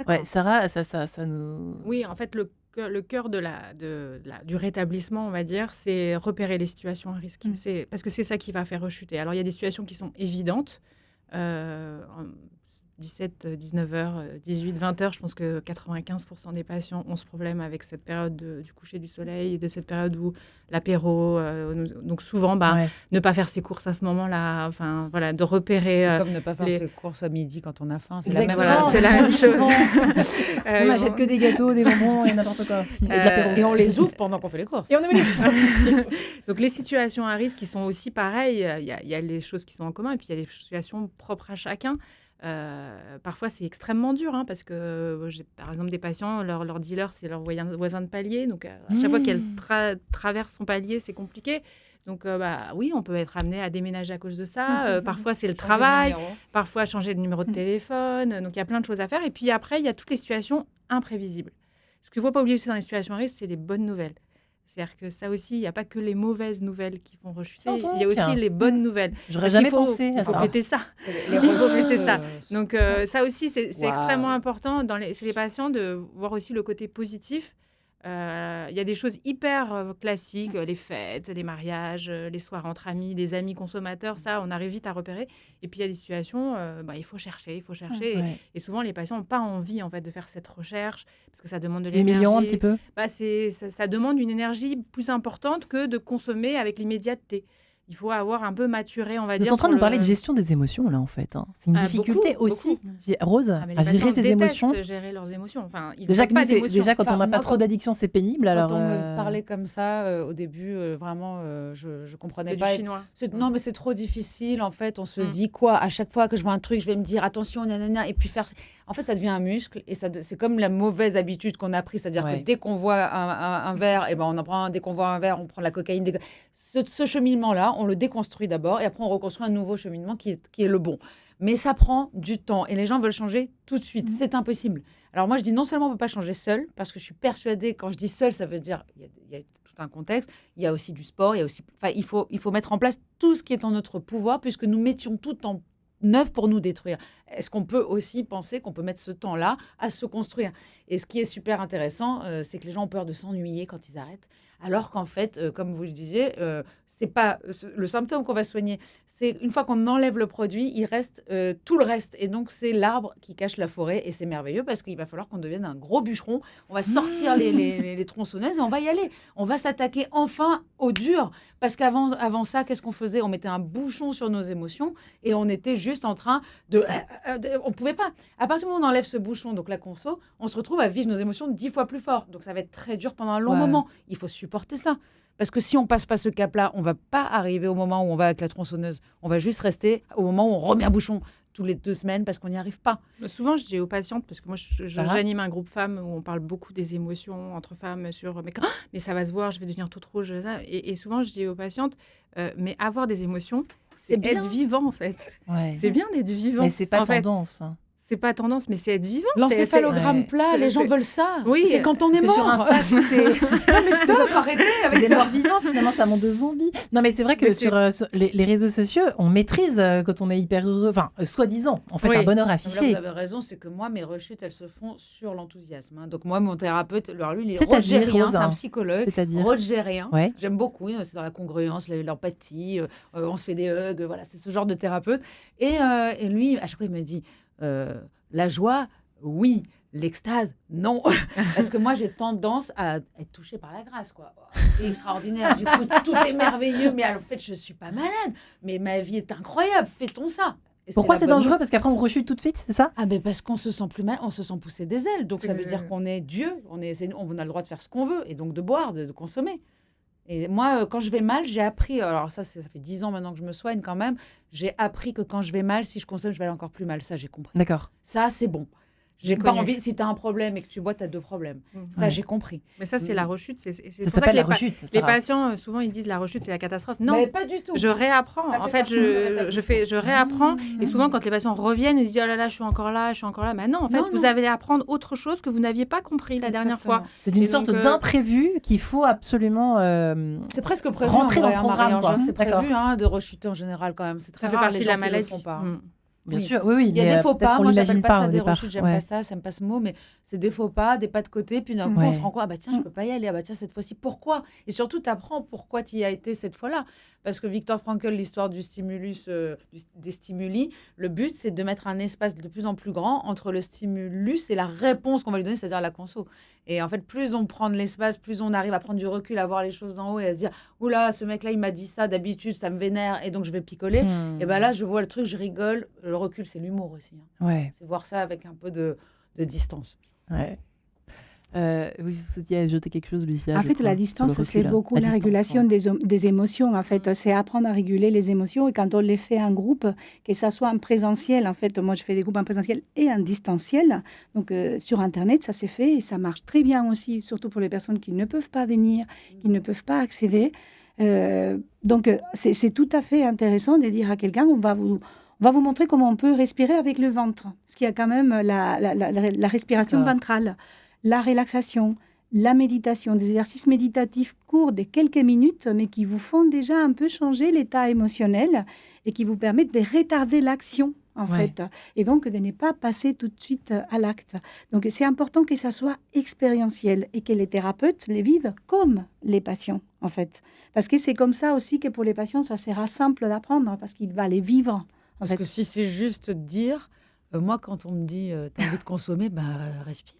Ouais, Sarah, ça nous... Oui, en fait, le cœur du rétablissement, on va dire, c'est repérer les situations à risque. Parce que c'est ça qui va faire rechuter. Alors, il y a des situations qui sont évidentes. 17, 19 heures, 18, 20 heures, je pense que 95% des patients ont ce problème avec cette période du coucher du soleil, de cette période où l'apéro, donc souvent, ne pas faire ses courses à ce moment-là, enfin, voilà, de repérer... C'est comme ne pas faire ses courses à midi quand on a faim, c'est la même chose. C'est la même chose. On n'achète que des gâteaux, des bonbons et n'importe quoi. Et de l'apéro. Et on les ouvre pendant qu'on fait les courses. Et on ouvre les courses. Donc les situations à risque qui sont aussi pareilles, il y a les choses qui sont en commun, et puis il y a les situations propres à chacun. Parfois, c'est extrêmement dur, parce que j'ai par exemple des patients, leur dealer, c'est leur voisin de palier. Donc, à chaque fois qu'elle traverse son palier, c'est compliqué. Donc, oui, on peut être amené à déménager à cause de ça. Parfois, c'est le travail. Parfois, changer de numéro de téléphone. Donc, il y a plein de choses à faire. Et puis après, il y a toutes les situations imprévisibles. Ce qu'il ne faut pas oublier aussi dans les situations à risque, c'est les bonnes nouvelles. C'est-à-dire que ça aussi, il n'y a pas que les mauvaises nouvelles qui font rechuter, J'entends, il y a aussi tiens. les bonnes nouvelles. J'aurais jamais pensé Il à faut ça. fêter ça. Les Il faut rechutes, fêter ça. Donc ça aussi, c'est Waouh. extrêmement important chez les patients de voir aussi le côté positif. Il y a des choses hyper classiques, les fêtes, les mariages, les soirs entre amis, des amis consommateurs, ça, on arrive vite à repérer. Et puis, il y a des situations, il faut chercher. Ouais. Et souvent, les patients n'ont pas envie, en fait, de faire cette recherche parce que ça demande de C'est humiliant un l'énergie. petit peu. Ça demande une énergie plus importante que de consommer avec l'immédiateté. Il faut avoir un peu maturé, on va Vous dire. êtes en train de pour nous parler de le- gestion des émotions, là, en fait. Hein. C'est une Ah, difficulté beaucoup, aussi, beaucoup. Rose, Ah, mais les à gérer patients ses détestent émotions. gérer leurs émotions. Enfin, ils Déjà, veulent que pas nous, d'émotions. déjà quand on n'a Enfin, pas moi, trop d'addiction, c'est pénible. Alors, Quand on me parlait comme ça, au début, vraiment, je comprenais C'est du pas. chinois. Non, mais c'est trop difficile. En fait, on se Mm. dit quoi? À chaque fois que je vois un truc, je vais me dire attention, nanana, et puis faire. En fait, ça devient un muscle et c'est comme la mauvaise habitude qu'on a pris, c'est-à-dire Ouais. que dès qu'on voit un verre, et ben on en prend un. Dès qu'on voit un verre, on prend de la cocaïne. Ce cheminement-là, on le déconstruit d'abord et après on reconstruit un nouveau cheminement qui est le bon. Mais ça prend du temps et les gens veulent changer tout de suite. C'est impossible. Alors moi, je dis non seulement on ne peut pas changer seul, parce que je suis persuadée, quand je dis seul, ça veut dire il y a tout un contexte. Il y a aussi du sport, il y a aussi, enfin, il faut mettre en place tout ce qui est en notre pouvoir, puisque nous mettions tout en œuvre pour nous détruire. Est-ce qu'on peut aussi penser qu'on peut mettre ce temps-là à se construire? Et ce qui est super intéressant, c'est que les gens ont peur de s'ennuyer quand ils arrêtent, alors qu'en fait, comme vous le disiez, c'est pas le symptôme qu'on va soigner. C'est une fois qu'on enlève le produit, il reste tout le reste. Et donc, c'est l'arbre qui cache la forêt. Et c'est merveilleux parce qu'il va falloir qu'on devienne un gros bûcheron. On va sortir les tronçonneuses et on va y aller. On va s'attaquer enfin au dur. Parce qu'avant ça, qu'est-ce qu'on faisait? On mettait un bouchon sur nos émotions et on était juste en train on ne pouvait pas. À partir du moment où on enlève ce bouchon, donc la conso, on se retrouve à vivre nos émotions 10 fois plus fort. Donc, ça va être très dur pendant un long moment. Il faut supporter ça. Parce que si on passe pas ce cap-là, on va pas arriver au moment où on va avec la tronçonneuse. On va juste rester au moment où on remet un bouchon tous les 2 semaines parce qu'on n'y arrive pas. Souvent, je dis aux patientes, parce que moi, Sarah j'anime un groupe femmes où on parle beaucoup des émotions entre femmes sur mais ça va se voir, je vais devenir toute rouge. Et souvent, je dis aux patientes, mais avoir des émotions, c'est bien. être vivant, en fait. Ouais. C'est bien d'être vivant. Mais c'est pas en fait. tendance. Hein. C'est pas tendance, mais c'est être vivant. L'encéphalogramme ouais. plat, les gens veulent ça. Oui, c'est quand on est Parce que mort. sur Insta, tout est... Non, mais stop, arrêtez avec des ça. morts vivants, finalement, ça monte de zombies. Non, mais c'est vrai que Mais sur les réseaux sociaux, on maîtrise quand on est hyper heureux, enfin, soi-disant, en fait, Oui. un bonheur Là, affiché. vous avez raison, c'est que moi, mes rechutes, elles se font sur l'enthousiasme. Hein. Donc moi, mon thérapeute, alors lui, il est C'est-à-dire, rogérien, Rose, c'est un hein. psychologue. C'est-à-dire Rogérien. Ouais. J'aime beaucoup, c'est dans la congruence, l'empathie, on se fait des hugs, voilà, c'est ce genre de thérapeute. Et lui, à chaque fois, il me dit, la joie, oui, l'extase, non. Parce que moi, j'ai tendance à être touchée par la grâce, quoi. C'est extraordinaire, du coup, tout est merveilleux, mais en fait, je ne suis pas malade, mais ma vie est incroyable, fait-on ça? Et Pourquoi la c'est bonne dangereux? Parce qu'après, on rechute tout de suite, c'est ça? Ah ben parce qu'on se sent plus mal, on se sent pousser des ailes. Donc ça veut dire qu'on est Dieu, on a le droit de faire ce qu'on veut et donc de boire, de consommer. Et moi, quand je vais mal, j'ai appris, alors ça fait 10 ans maintenant que je me soigne quand même, j'ai appris que quand je vais mal, si je consomme, je vais aller encore plus mal. Ça, j'ai compris. D'accord. Ça, c'est bon. J'ai pas connu. envie, si tu as un problème et que tu bois, tu as 2 problèmes. Ça, Ouais. j'ai compris. Mais ça, c'est la rechute. C'est Ça pour ça que s'appelle la les rechute. les Sarah. patients, souvent, ils disent la rechute, c'est la catastrophe. Non, Mais pas du tout. je réapprends. Ça En fait fait, partie de rétablissement. je réapprends. Et souvent, quand les patients reviennent, ils disent oh là là, je suis encore là. Mais non, en fait, Non, vous non. avez à apprendre autre chose que vous n'aviez pas compris la dernière fois. Exactement. C'est une Et sorte donc, d'imprévu qu'il faut absolument C'est presque prévu. rentrer en dans vrai, le hein, programme, Marie-Ange, quoi. c'est prévu de rechuter en général quand même. C'est très Ça fait rare partie les de la gens qui le maladie. font pas. Mm. Bien sûr, oui, Il y a mais des faux peut-être pas, qu'on moi l'imagine j'appelle pas ça au des départ. rechutes, j'aime Ouais. pas ça, j'aime pas ce mot, mais c'est des faux pas, des pas de côté, puis d'un coup Ouais. on se rend compte, ah bah tiens, je peux pas y aller, ah bah tiens, cette fois-ci, pourquoi? Et surtout, tu apprends pourquoi tu y as été cette fois-là. Parce que Viktor Frankl, l'histoire du stimulus, des stimuli, le but c'est de mettre un espace de plus en plus grand entre le stimulus et la réponse qu'on va lui donner, c'est-à-dire la conso. Et en fait, plus on prend de l'espace, plus on arrive à prendre du recul, à voir les choses d'en haut et à se dire, oula, ce mec-là, il m'a dit ça, d'habitude, ça me vénère, et donc je vais picoler. Et ben là, je vois le truc, je rigole. Le recul, c'est l'humour aussi. Hein. Ouais, C'est voir ça avec un peu de distance. ouais. Oui, vous étiez ajouter quelque chose, Lucia? En je fait, crois, la sur le distance, c'est recul, hein. beaucoup La la distance, régulation ouais. des émotions. En fait, c'est apprendre à réguler les émotions. Et quand on les fait en groupe, que ça soit en présentiel, en fait, moi, je fais des groupes en présentiel et en distanciel. Donc, sur Internet, ça s'est fait et ça marche très bien aussi, surtout pour les personnes qui ne peuvent pas venir, qui ne peuvent pas accéder. Donc, c'est tout à fait intéressant de dire à quelqu'un, on va vous montrer comment on peut respirer avec le ventre. Ce qui a quand même la respiration D'accord. ventrale, la relaxation. la méditation, des exercices méditatifs courts de quelques minutes, mais qui vous font déjà un peu changer l'état émotionnel et qui vous permettent de retarder l'action, en fait, et donc de ne pas passer tout de suite à l'acte. Donc, c'est important que ça soit expérientiel et que les thérapeutes les vivent comme les patients, en fait. Parce que c'est comme ça aussi que pour les patients, ça sera simple d'apprendre, parce qu'ils vont les vivre. Parce que si c'est juste dire, moi, quand on me dit t'as envie de consommer, respire.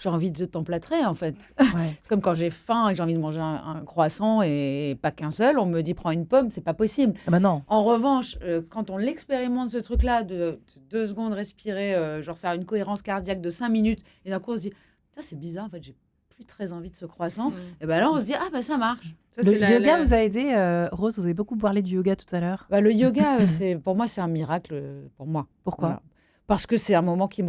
J'ai envie de t'emplâtrer, en fait. C'est comme quand j'ai faim et que j'ai envie de manger un croissant et pas qu'un seul, on me dit prends une pomme, c'est pas possible. Ah bah non. En revanche, quand on l'expérimente, ce truc-là, de 2 secondes respirer, genre faire une cohérence cardiaque de 5 minutes, et d'un coup on se dit, c'est bizarre, en fait, j'ai plus très envie de ce croissant. Et bien là, on se dit, ça marche. Ça, le yoga vous a aidé, Rose, vous avez beaucoup parlé du yoga tout à l'heure. Le yoga, pour moi, c'est un miracle, pour moi. Pourquoi ? Voilà. Parce que c'est un moment qui me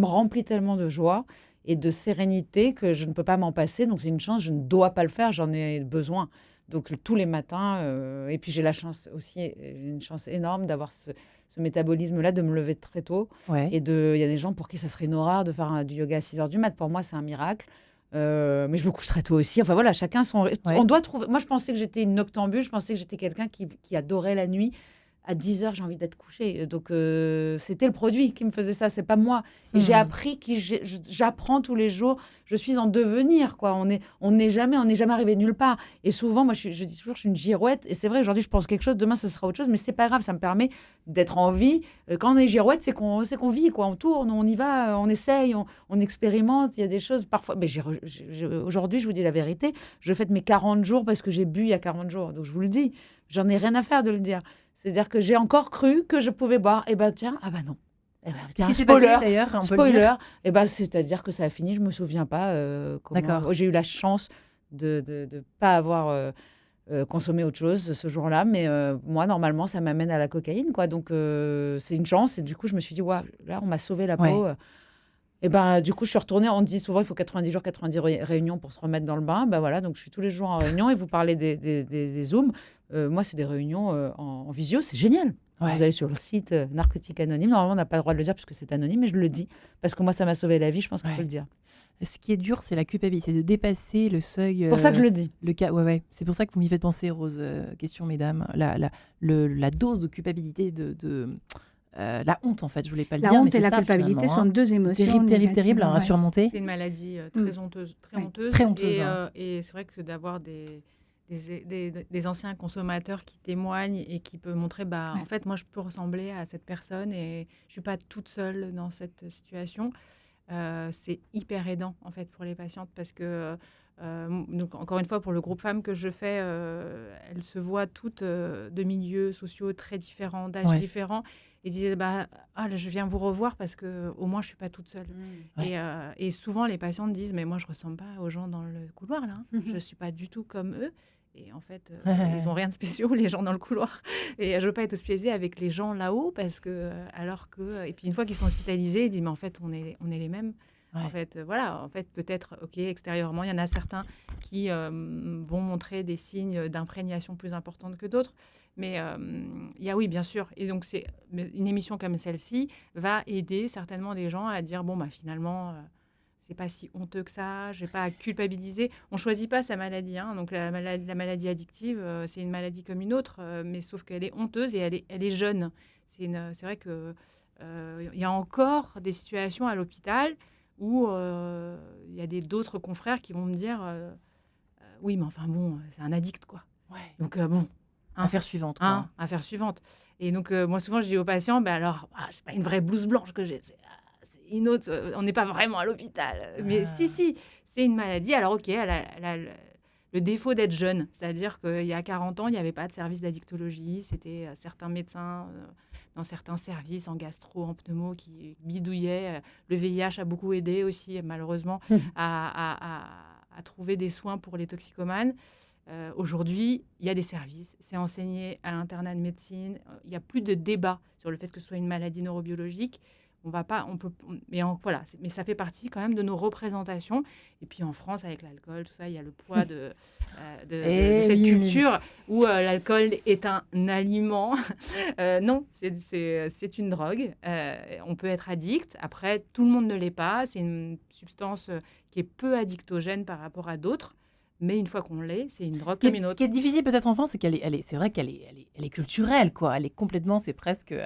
remplit tellement de joie et de sérénité que je ne peux pas m'en passer. Donc c'est une chance, je ne dois pas le faire, j'en ai besoin. Donc tous les matins, et puis j'ai une chance énorme d'avoir ce métabolisme-là, de me lever très tôt. Et il y a des gens pour qui ça serait une horreur de faire du yoga à 6h du mat. Pour moi, c'est un miracle. Mais je me couche très tôt aussi. Enfin voilà, chacun son... On doit trouver... Moi, je pensais que j'étais une noctambule, je pensais que j'étais quelqu'un qui adorait la nuit. À 10h, j'ai envie d'être couchée. Donc, c'était le produit qui me faisait ça, c'est pas moi. Et j'ai appris, j'apprends tous les jours. Je suis en devenir, quoi. On n'est jamais arrivé nulle part. Et souvent, moi, je dis toujours, je suis une girouette. Et c'est vrai, aujourd'hui, je pense quelque chose, demain, ça sera autre chose. Mais c'est pas grave, ça me permet d'être en vie. Quand on est girouette, c'est qu'on vit, quoi. On tourne, on y va, on essaye, on expérimente. Il y a des choses, parfois... Mais aujourd'hui, je vous dis la vérité, je fête mes 40 jours parce que j'ai bu il y a 40 jours. Donc, je vous le dis, j'en ai rien à faire de le dire. C'est-à-dire que j'ai encore cru que je pouvais boire. Et tiens, non. Tiens, spoiler, d'ailleurs, c'est-à-dire que ça a fini. Je me souviens pas comment. J'ai eu la chance de ne pas avoir consommé autre chose ce jour-là, mais moi, normalement, ça m'amène à la cocaïne, quoi. Donc, c'est une chance. Et du coup, je me suis dit, là, on m'a sauvé la peau. Et du coup, je suis retournée. On dit souvent, il faut 90 jours, 90 réunions pour se remettre dans le bain. Voilà, donc je suis tous les jours en réunion. Et vous parlez des Zooms. Moi, c'est des réunions en visio. C'est génial. Vous allez sur le site Narcotique Anonyme. Normalement, on n'a pas le droit de le dire parce que c'est anonyme, mais je le dis. Parce que moi, ça m'a sauvé la vie. Je pense qu'il faut le dire. Ce qui est dur, c'est la culpabilité. C'est de dépasser le seuil... C'est pour ça que je le dis. C'est pour ça que vous m'y faites penser, Rose. Question, mesdames. La dose de culpabilité la honte, en fait, je voulais pas le dire. La honte mais et la ça, culpabilité sont deux émotions terribles à surmonter. C'est une maladie très honteuse. Très honteuse. Et c'est vrai que d'avoir des anciens consommateurs qui témoignent et qui peuvent montrer, en fait, moi, je peux ressembler à cette personne et je suis pas toute seule dans cette situation. C'est hyper aidant, en fait, pour les patientes parce que, donc, encore une fois, pour le groupe femmes que je fais, elles se voient toutes de milieux sociaux très différents, d'âges différents. Et disaient, je viens vous revoir parce qu'au moins, je ne suis pas toute seule. Et souvent, les patientes disent, mais moi, je ne ressemble pas aux gens dans le couloir, là. Je ne suis pas du tout comme eux. Et en fait, ils n'ont rien de spécial, les gens dans le couloir. Et je ne veux pas être hospitalisée avec les gens là-haut parce que, alors que... Et puis, une fois qu'ils sont hospitalisés, ils disent, mais en fait, on est les mêmes. En fait, peut-être, extérieurement, il y en a certains qui vont montrer des signes d'imprégnation plus importantes que d'autres. Mais il y a, oui, bien sûr. Et donc, une émission comme celle-ci va aider certainement des gens à dire, finalement, c'est pas si honteux que ça, j'ai pas à culpabiliser. On choisit pas sa maladie. Donc, la maladie addictive, c'est une maladie comme une autre, mais sauf qu'elle est honteuse et elle est jeune. C'est vrai que il y a encore des situations à l'hôpital où il y a d'autres confrères qui vont me dire oui, mais enfin bon, c'est un addict, quoi. Donc affaire suivante. Affaire suivante. Et donc, moi, souvent, je dis aux patients, alors, c'est pas une vraie blouse blanche que j'ai, c'est une autre, on n'est pas vraiment à l'hôpital. Mais si, c'est une maladie. Alors, OK, elle a le défaut d'être jeune. C'est-à-dire qu'il y a 40 ans, il n'y avait pas de service d'addictologie. C'était certains médecins dans certains services, en gastro, en pneumo, qui bidouillaient. Le VIH a beaucoup aidé aussi, malheureusement, à trouver des soins pour les toxicomanes. Aujourd'hui, il y a des services. C'est enseigné à l'internat de médecine. Il n'y a plus de débat sur le fait que ce soit une maladie neurobiologique. On va pas, on peut, voilà, mais ça fait partie quand même de nos représentations. Et puis en France, avec l'alcool, tout ça, il y a le poids de cette culture où l'alcool est un aliment. Non, c'est une drogue. On peut être addict. Après, tout le monde ne l'est pas. C'est une substance qui est peu addictogène par rapport à d'autres. Mais une fois qu'on l'est, c'est une drogue comme une autre. Ce qui est difficile peut-être en France, c'est c'est vrai qu'elle est culturelle, quoi. Elle est complètement, c'est presque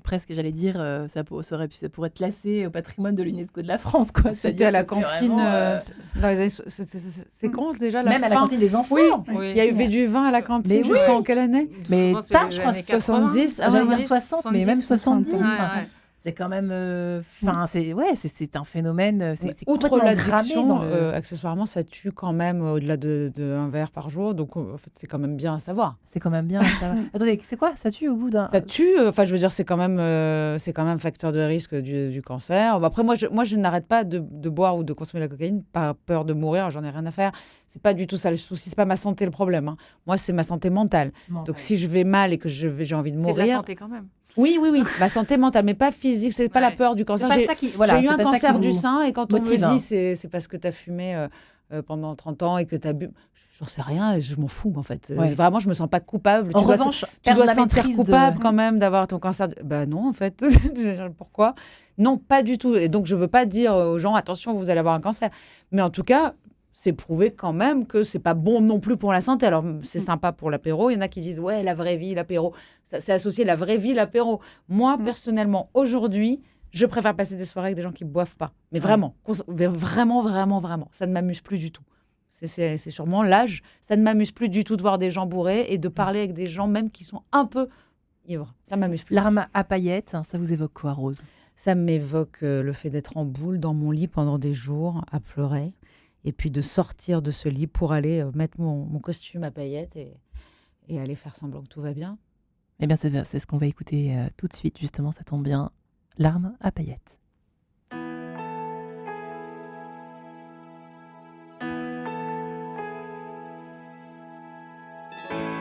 presque, j'allais dire, ça pourrait être classé au patrimoine de l'UNESCO de la France, quoi. C'était à la cantine. Dans les années, c'est quand déjà même à la cantine des enfants. Oui. Il y avait du vin à la cantine jusqu'en quelle année? Mais tard, je crois, 70. J'allais dire 60, mais même 70. C'est quand même, c'est un phénomène. Outre l'addiction, accessoirement, ça tue quand même au-delà d'un verre par jour. Donc, en fait, c'est quand même bien à savoir. C'est quand même bien à savoir. Attendez, c'est quoi? Ça tue au bout d'un. Ça tue. Enfin, je veux dire, c'est quand même facteur de risque du cancer. Bon, après, moi, je n'arrête pas de boire ou de consommer la cocaïne par peur de mourir. J'en ai rien à faire. C'est pas du tout ça le souci. C'est pas ma santé le problème. Hein. Moi, c'est ma santé mentale. Donc, si je vais mal et que j'ai envie de mourir. C'est de la santé quand même. Oui, ma santé mentale, mais pas physique, c'est pas la peur du cancer. J'ai eu un cancer du sein et quand on me dit c'est parce que tu as fumé pendant 30 ans et que tu as bu, j'en sais rien et je m'en fous en fait. Vraiment, je me sens pas coupable. En revanche, tu dois te sentir coupable quand même d'avoir ton cancer. Bah non, en fait. Pourquoi? Non, pas du tout. Et donc, je veux pas dire aux gens, attention, vous allez avoir un cancer. Mais en tout cas, c'est prouvé quand même que c'est pas bon non plus pour la santé. Alors, c'est sympa pour l'apéro. Il y en a qui disent, ouais, la vraie vie, l'apéro. C'est associé la vraie vie, l'apéro. Moi, personnellement, aujourd'hui, je préfère passer des soirées avec des gens qui ne boivent pas. Mais vraiment, vraiment. Ça ne m'amuse plus du tout. C'est sûrement l'âge. Ça ne m'amuse plus du tout de voir des gens bourrés et de parler avec des gens même qui sont un peu ivres. Ça m'amuse plus. L'arme à paillettes, ça vous évoque quoi, Rose? Ça m'évoque le fait d'être en boule dans mon lit pendant des jours, à pleurer. Et puis de sortir de ce lit pour aller mettre mon costume à paillettes et aller faire semblant que tout va bien. Eh bien, c'est ce qu'on va écouter tout de suite. Justement, ça tombe bien. L'arme à paillettes.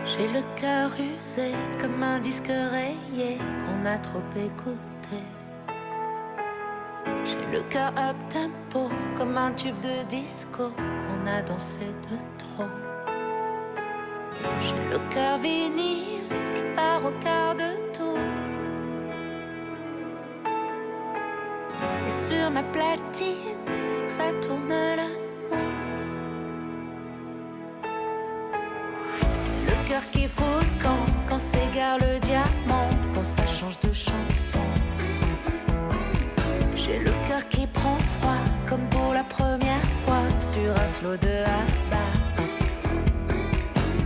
J'ai le cœur usé comme un disque rayé qu'on a trop écouté. J'ai le cœur up tempo comme un tube de disco qu'on a dansé de trop. J'ai le cœur vinyle qui part au quart de tour. Et sur ma platine, faut que ça tourne l'amour. Le cœur qui fout le camp quand s'égare le diamant, quand ça change de chanson. J'ai le cœur qui prend froid comme pour la première fois sur un slow de Abba.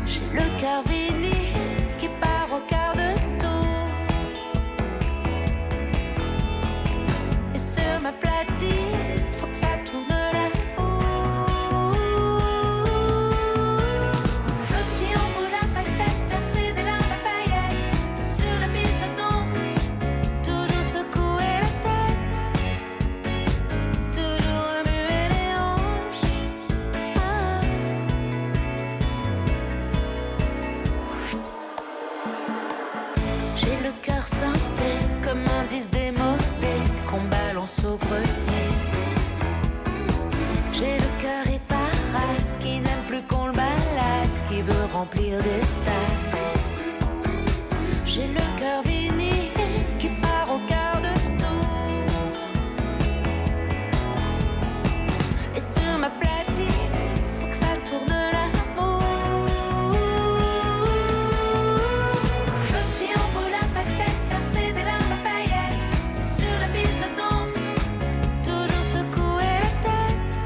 J'ai le cœur vinyle qui part au quart de tour. Et sur ma platine, faut que ça tourne là-haut. Petit en bout la facette, percer des larmes à paillettes. Sur la piste de danse, toujours secouer la tête. Toujours remuer les hanches. J'ai le cœur synthé comme un disque démodé qu'on balance au grenier. J'ai le cœur hit parade qui n'aime plus qu'on le balade, qui veut remplir des stades. J'ai le cœur vinyle qui part au quart de tour. Et sur ma platine, faut que ça tourne là-haut. Petit en bout la facette, percer des larmes à paillettes. Sur la piste de danse, toujours secouer la tête.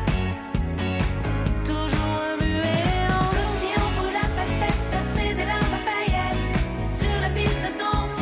Toujours remuer les hanches. Petit en bout la facette, percer des larmes à paillettes. Sur la piste de danse,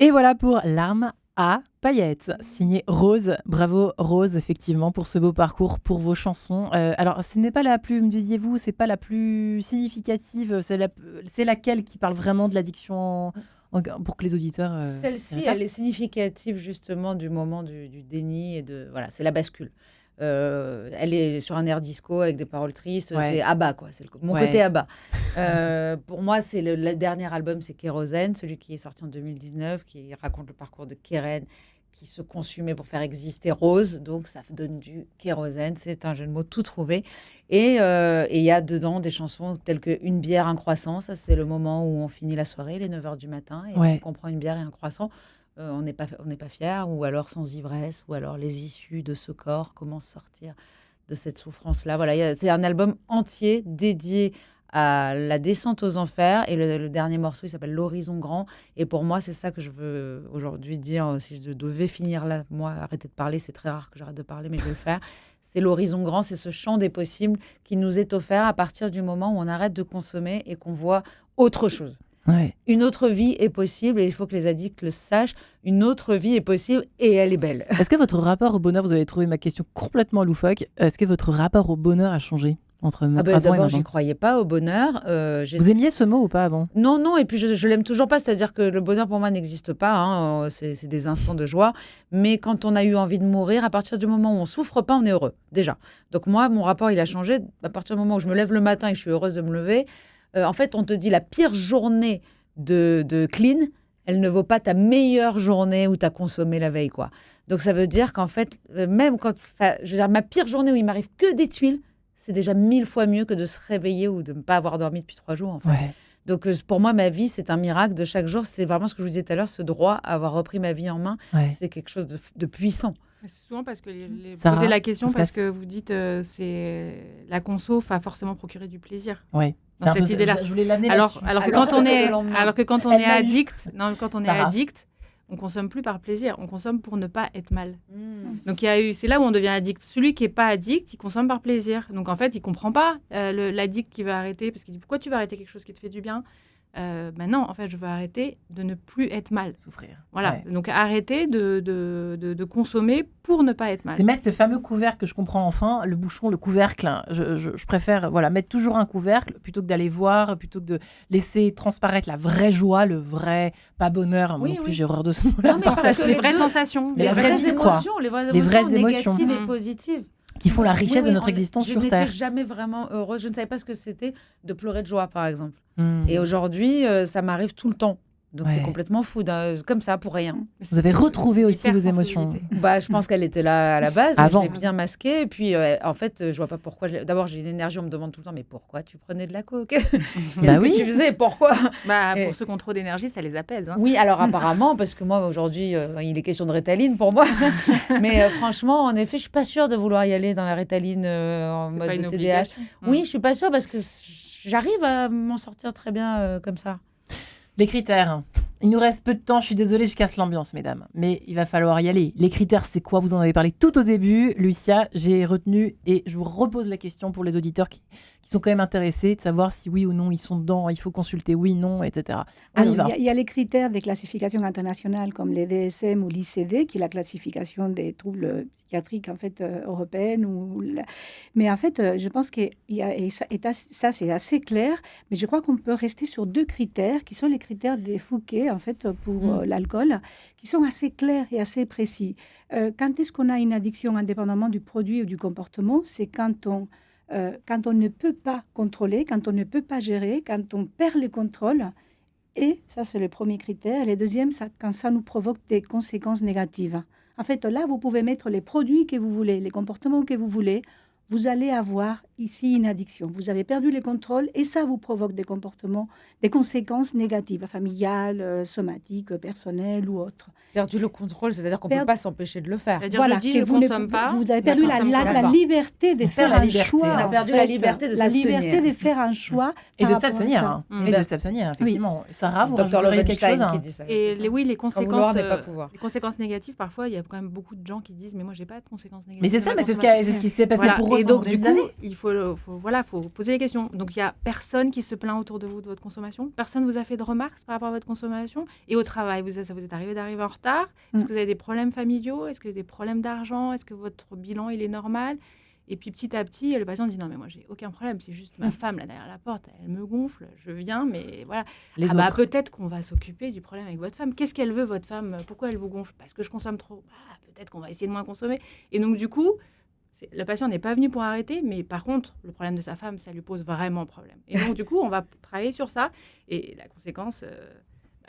Et voilà pour Larmes à paillettes, signé Rose. Bravo Rose, effectivement, pour ce beau parcours, pour vos chansons. Alors, ce n'est pas la plus, me disiez-vous, c'est pas la plus significative. C'est laquelle qui parle vraiment de l'addiction pour que les auditeurs... Celle-ci, elle est significative justement du moment du déni et de... Voilà, c'est la bascule. Elle est sur un air disco avec des paroles tristes. C'est ABBA, quoi. C'est mon côté ABBA. Pour moi, c'est le dernier album, c'est Kérosène, celui qui est sorti en 2019, qui raconte le parcours de Keren, qui se consumait pour faire exister Rose. Donc, ça donne du kérosène. C'est un jeu de mots tout trouvé. Et il y a dedans des chansons telles que Une bière, un croissant. Ça, c'est le moment où on finit la soirée, les 9h du matin, et on prend une bière et un croissant. On n'est pas fiers, ou alors sans ivresse, ou alors les issues de ce corps, comment sortir de cette souffrance-là. Voilà, c'est un album entier dédié à la descente aux enfers, et le dernier morceau, il s'appelle L'horizon grand, et pour moi, c'est ça que je veux aujourd'hui dire. Si je devais finir là, moi, arrêter de parler, c'est très rare que j'arrête de parler, mais je vais le faire. C'est l'horizon grand, c'est ce champ des possibles qui nous est offert à partir du moment où on arrête de consommer et qu'on voit autre chose. Ouais. Une autre vie est possible, et il faut que les addicts le sachent. Une autre vie est possible, et elle est belle. Est-ce que votre rapport au bonheur, vous avez trouvé ma question complètement loufoque, est-ce que votre rapport au bonheur a changé entre avant et d'abord, maintenant? j'y croyais pas au bonheur. Vous aimiez ce mot ou pas avant? Non, et puis je l'aime toujours pas. C'est-à-dire que le bonheur pour moi n'existe pas. Hein. C'est des instants de joie. Mais quand on a eu envie de mourir, à partir du moment où on souffre pas, on est heureux déjà. Donc moi, mon rapport, il a changé. À partir du moment où je me lève le matin et que je suis heureuse de me lever, en fait, on te dit la pire journée de clean, elle ne vaut pas ta meilleure journée où tu as consommé la veille, quoi. Donc ça veut dire qu'en fait, même quand, je veux dire, ma pire journée où il m'arrive que des tuiles, c'est déjà 1000 fois mieux que de se réveiller ou de ne pas avoir dormi depuis 3 jours, en fait. Ouais. Donc pour moi, ma vie, c'est un miracle de chaque jour. C'est vraiment ce que je vous disais tout à l'heure, ce droit à avoir repris ma vie en main. C'est quelque chose de puissant. C'est souvent parce que poser la question, parce que vous dites c'est la conso va forcément procurer du plaisir. Oui. Dans cette idée-là. Je voulais l'amener alors que quand on est addict, on consomme plus par plaisir, on consomme pour ne pas être mal. Donc c'est là où on devient addict. Celui qui est pas addict, il consomme par plaisir. Donc en fait, il comprend pas l'addict qui va arrêter, parce qu'il dit pourquoi tu vas arrêter quelque chose qui te fait du bien. Non, en fait, je veux arrêter de ne plus être mal. Souffrir. Voilà. Donc arrêter de consommer pour ne pas être mal. C'est mettre ce fameux couvercle que je comprends enfin, le bouchon, le couvercle. Je préfère mettre toujours un couvercle plutôt que d'aller voir, plutôt que de laisser transparaître la vraie joie, le vrai, pas bonheur. Non plus, j'ai horreur de ce mot-là. Les vraies sensations. Les vraies émotions, les vraies émotions négatives et positives. Qui font la richesse de notre existence sur Terre. Je n'étais jamais vraiment heureuse. Je ne savais pas ce que c'était de pleurer de joie, par exemple. Et aujourd'hui, ça m'arrive tout le temps. Donc c'est complètement fou, comme ça, pour rien. Vous avez retrouvé aussi vos émotions. Je pense qu'elle était là à la base. Avant. Je l'ai bien masquée. Et puis, en fait, je vois pas pourquoi. D'abord, j'ai une énergie, on me demande tout le temps, mais pourquoi tu prenais de la coke? Qu'est-ce que tu faisais? Pourquoi? Pour ceux qui ont trop d'énergie, ça les apaise. Hein. Oui, alors apparemment, parce que moi, aujourd'hui, il est question de Ritaline pour moi. Mais franchement, en effet, je suis pas sûre de vouloir y aller dans la Ritaline en mode de TDAH. Oui, je suis pas sûre parce que j'arrive à m'en sortir très bien comme ça. Les critères. Il nous reste peu de temps. Je suis désolée, je casse l'ambiance, mesdames. Mais il va falloir y aller. Les critères, c'est quoi? Vous en avez parlé tout au début. Lucia, j'ai retenu et je vous repose la question pour les auditeurs qui sont quand même intéressés de savoir si oui ou non ils sont dedans, il faut consulter oui, non, etc. Il y a les critères des classifications internationales comme les DSM ou l'ICD, qui est la classification des troubles psychiatriques en fait, européenne. Mais en fait, je pense que ça c'est assez clair, mais je crois qu'on peut rester sur 2 critères qui sont les critères des Fouquet en fait, pour l'alcool, qui sont assez clairs et assez précis. Quand est-ce qu'on a une addiction indépendamment du produit ou du comportement? C'est quand on ne peut pas contrôler, quand on ne peut pas gérer, quand on perd le contrôle. Et ça, c'est le premier critère. Et le deuxième, quand ça nous provoque des conséquences négatives. En fait, là, vous pouvez mettre les produits que vous voulez, les comportements que vous voulez. Vous allez avoir ici une addiction. Vous avez perdu le contrôle et ça vous provoque des comportements, des conséquences négatives, familiales, somatiques, personnelles ou autres. Perdu le contrôle, c'est-à-dire qu'on ne peut pas s'empêcher de le faire. Voilà, je ne consomme pas. Vous avez perdu la liberté de faire un choix. On a perdu la liberté de s'abstenir. La liberté de faire un choix. Et de s'abstenir. Et de s'abstenir, effectivement. Sarah, vous rajoutez quelque chose qui dit ça. Et les conséquences négatives, parfois, il y a quand même beaucoup de gens qui disent « mais moi, je n'ai pas de conséquences négatives ». Mais c'est ça, mais c'est ce qui s'est passé pour eux. Et donc, du coup, il faut poser les questions. Donc, il n'y a personne qui se plaint autour de vous de votre consommation. Personne ne vous a fait de remarques par rapport à votre consommation. Et au travail, ça vous est arrivé d'arriver en retard? Est-ce que vous avez des problèmes familiaux? Est-ce que vous avez des problèmes d'argent? Est-ce que votre bilan, il est normal? Et puis, petit à petit, le patient dit, non, mais moi, j'ai aucun problème. C'est juste ma femme, là, derrière la porte, elle me gonfle. Je viens, mais voilà. Peut-être qu'on va s'occuper du problème avec votre femme. Qu'est-ce qu'elle veut, votre femme? Pourquoi elle vous gonfle? Parce que je consomme trop. Peut-être qu'on va essayer de moins consommer. Et donc, du coup... Le patient n'est pas venu pour arrêter, mais par contre, le problème de sa femme, ça lui pose vraiment problème. Et donc, du coup, on va travailler sur ça. Et la conséquence,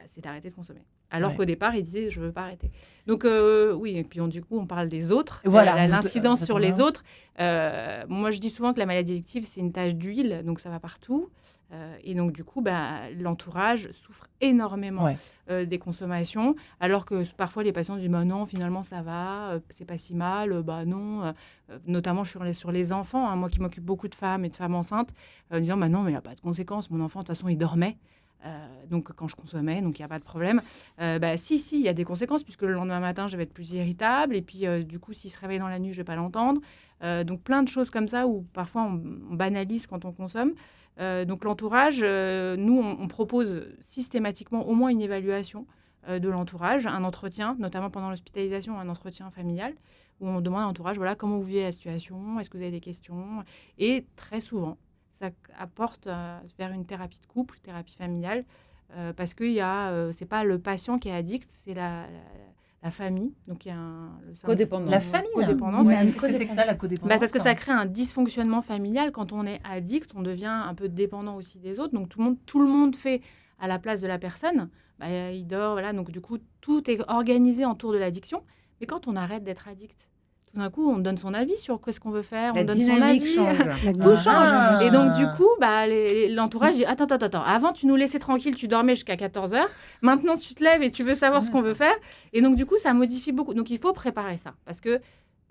c'est d'arrêter de consommer. Alors qu'au départ, il disait, je ne veux pas arrêter. Donc, oui, et puis du coup, on parle des autres. Voilà, l'incidence sur les autres. Moi, je dis souvent que la maladie addictive, c'est une tache d'huile, donc ça va partout. Et donc, du coup, l'entourage souffre énormément des consommations, alors que parfois, les patients disent non, finalement, ça va, c'est pas si mal. Non, notamment sur les enfants. Moi qui m'occupe beaucoup de femmes et de femmes enceintes, disant non, mais il n'y a pas de conséquences. Mon enfant, de toute façon, il dormait. Donc, quand je consommais, donc il n'y a pas de problème. Si, il y a des conséquences, puisque le lendemain matin, je vais être plus irritable. Et puis, du coup, s'il se réveille dans la nuit, je ne vais pas l'entendre. Donc, plein de choses comme ça où parfois, on banalise quand on consomme. Donc l'entourage, nous, on propose systématiquement au moins une évaluation de l'entourage, un entretien, notamment pendant l'hospitalisation, un entretien familial, où on demande à l'entourage, voilà, comment vous vivez la situation, est-ce que vous avez des questions? Et très souvent, ça apporte vers une thérapie de couple, thérapie familiale, parce que c'est pas le patient qui est addict, c'est la famille. Donc il y a codépendance. La famille. Codépendance. Qu'est-ce que c'est que ça, la codépendance? Parce que ça crée un dysfonctionnement familial. Quand on est addict, on devient un peu dépendant aussi des autres. Donc tout le monde fait à la place de la personne. Il dort, voilà. Donc du coup, tout est organisé autour de l'addiction. Mais quand on arrête d'être addict, tout d'un coup, on donne son avis sur ce qu'on veut faire. La on donne dynamique son avis. change. Tout change. Et donc, du coup, l'entourage dit attends. Avant, tu nous laissais tranquille, tu dormais jusqu'à 14h. Maintenant, tu te lèves et tu veux savoir ce qu'on veut faire. Et donc, du coup, ça modifie beaucoup. Donc, il faut préparer ça. Parce que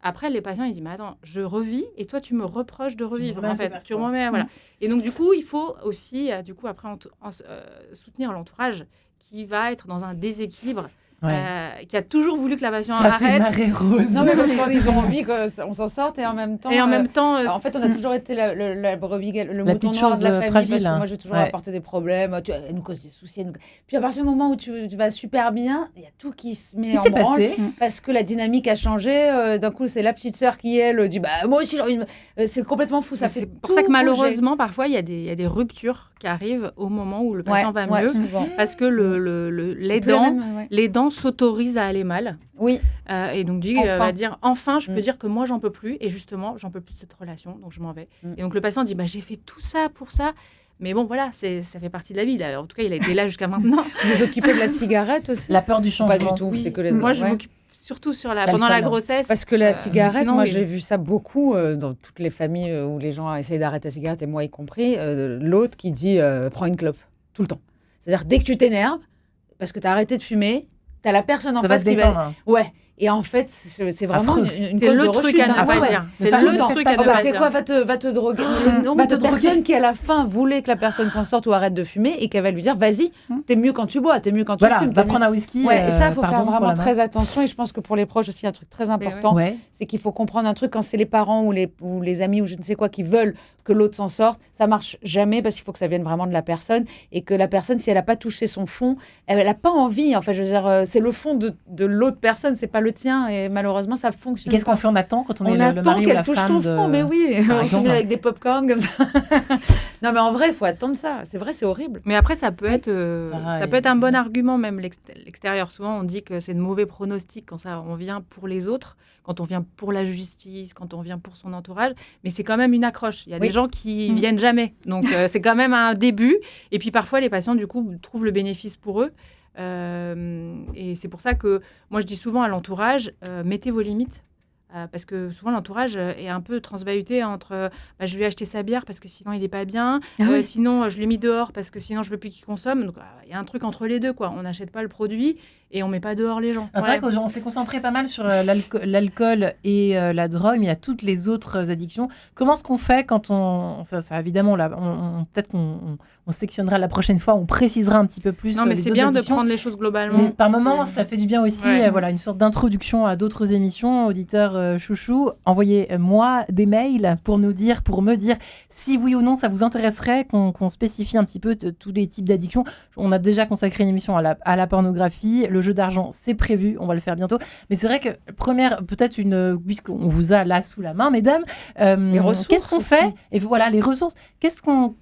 après, les patients, ils disent mais attends, je revis et toi, tu me reproches de revivre. En fait, tu remets, voilà. Et donc, du coup, il faut aussi, après, soutenir l'entourage qui va être dans un déséquilibre. Qui a toujours voulu que la patiente arrête. Ça fait marée rose. Non, mais parce qu'ils ont envie qu'on s'en sorte et en même temps... en fait, on a toujours été la brebis, le mouton noir de la famille, fragile, parce que moi, j'ai toujours apporté des problèmes. Elle nous cause des soucis. Puis à partir du moment où tu vas super bien, il y a tout qui se met en branle. Parce que la dynamique a changé. D'un coup, c'est la petite sœur qui, elle, dit moi aussi, j'ai envie de... C'est complètement fou. Ça, c'est pour ça que malheureusement, parfois, il y a des ruptures qui arrivent au moment où le patient va mieux. Souvent. Parce que les dents s'autorise à aller mal. Oui. Et donc, va dire, enfin, je peux dire que moi, j'en peux plus. Et justement, j'en peux plus de cette relation. Donc, je m'en vais. Et donc, le patient dit, j'ai fait tout ça pour ça. Mais bon, voilà, ça fait partie de la vie. Là. En tout cas, il a été là jusqu'à maintenant. Vous occupez de la cigarette aussi? La peur du changement. Pas du tout. Oui. C'est que moi, je m'occupe surtout pendant la grossesse. Parce que la cigarette, moi, j'ai vu ça beaucoup dans toutes les familles où les gens essayent d'arrêter la cigarette, et moi y compris. L'autre qui dit, prends une clope, tout le temps. C'est-à-dire, dès que tu t'énerves, parce que tu as arrêté de fumer, tu as la personne en face qui va... Ouais. Et en fait, c'est vraiment une cause de rechute. C'est le truc à ne pas dire. C'est le truc à ne pas dire. C'est quoi, va te droguer. Le nombre de personnes qui, à la fin, voulaient que la personne s'en sorte ou arrête de fumer et qu'elle va lui dire, vas-y, t'es mieux quand tu bois, t'es mieux quand tu fumes. Va prendre un whisky. Ouais, et ça, il faut faire vraiment très attention. Et je pense que pour les proches aussi, un truc très important, c'est qu'il faut comprendre un truc quand c'est les parents ou les amis ou je ne sais quoi qui veulent que l'autre s'en sorte, ça marche jamais parce qu'il faut que ça vienne vraiment de la personne et que la personne, si elle n'a pas touché son fond, elle n'a pas envie. En fait, je veux dire, c'est le fond de l'autre personne, c'est pas le tien et malheureusement, ça fonctionne. Qu'est-ce qu'on fait? On attend quand on est le mari ou la femme? On attend qu'elle touche son fond, mais oui, on se met avec des pop-corn comme ça. Non, mais en vrai, il faut attendre ça. C'est vrai, c'est horrible. Mais après, ça peut être un bon argument, même l'extérieur. Souvent, on dit que c'est de mauvais pronostics quand on vient pour les autres, quand on vient pour la justice, quand on vient pour son entourage. Mais c'est quand même une accroche. Il y a des gens qui viennent jamais. Donc, c'est quand même un début. Et puis, parfois, les patients, du coup, trouvent le bénéfice pour eux. Et c'est pour ça que moi, je dis souvent à l'entourage, mettez vos limites. Parce que souvent, l'entourage est un peu transbahuté entre je vais lui acheter sa bière parce que sinon, il n'est pas bien. Sinon, je l'ai mis dehors parce que sinon, je ne veux plus qu'il consomme. Donc, il y a un truc entre les deux, quoi. On n'achète pas le produit et on met pas dehors les gens. C'est vrai qu'on s'est concentré pas mal sur l'alcool et la drogue, mais il y a toutes les autres addictions. Comment est-ce qu'on fait quand ça évidemment, là, peut-être qu'on sectionnera la prochaine fois, on précisera un petit peu plus. Non, mais c'est bien addictions. de prendre les choses globalement. Par moment, ça fait du bien aussi, voilà, une sorte d'introduction à d'autres émissions. Auditeurs chouchou, envoyez-moi des mails pour me dire si oui ou non ça vous intéresserait qu'on spécifie un petit peu tous les types d'addictions. On a déjà consacré une émission à la pornographie. Le jeu d'argent, c'est prévu, on va le faire bientôt. Mais c'est vrai que puisqu'on vous a là sous la main, mesdames, les ressources, qu'est-ce qu'on fait ? Et voilà, les ressources.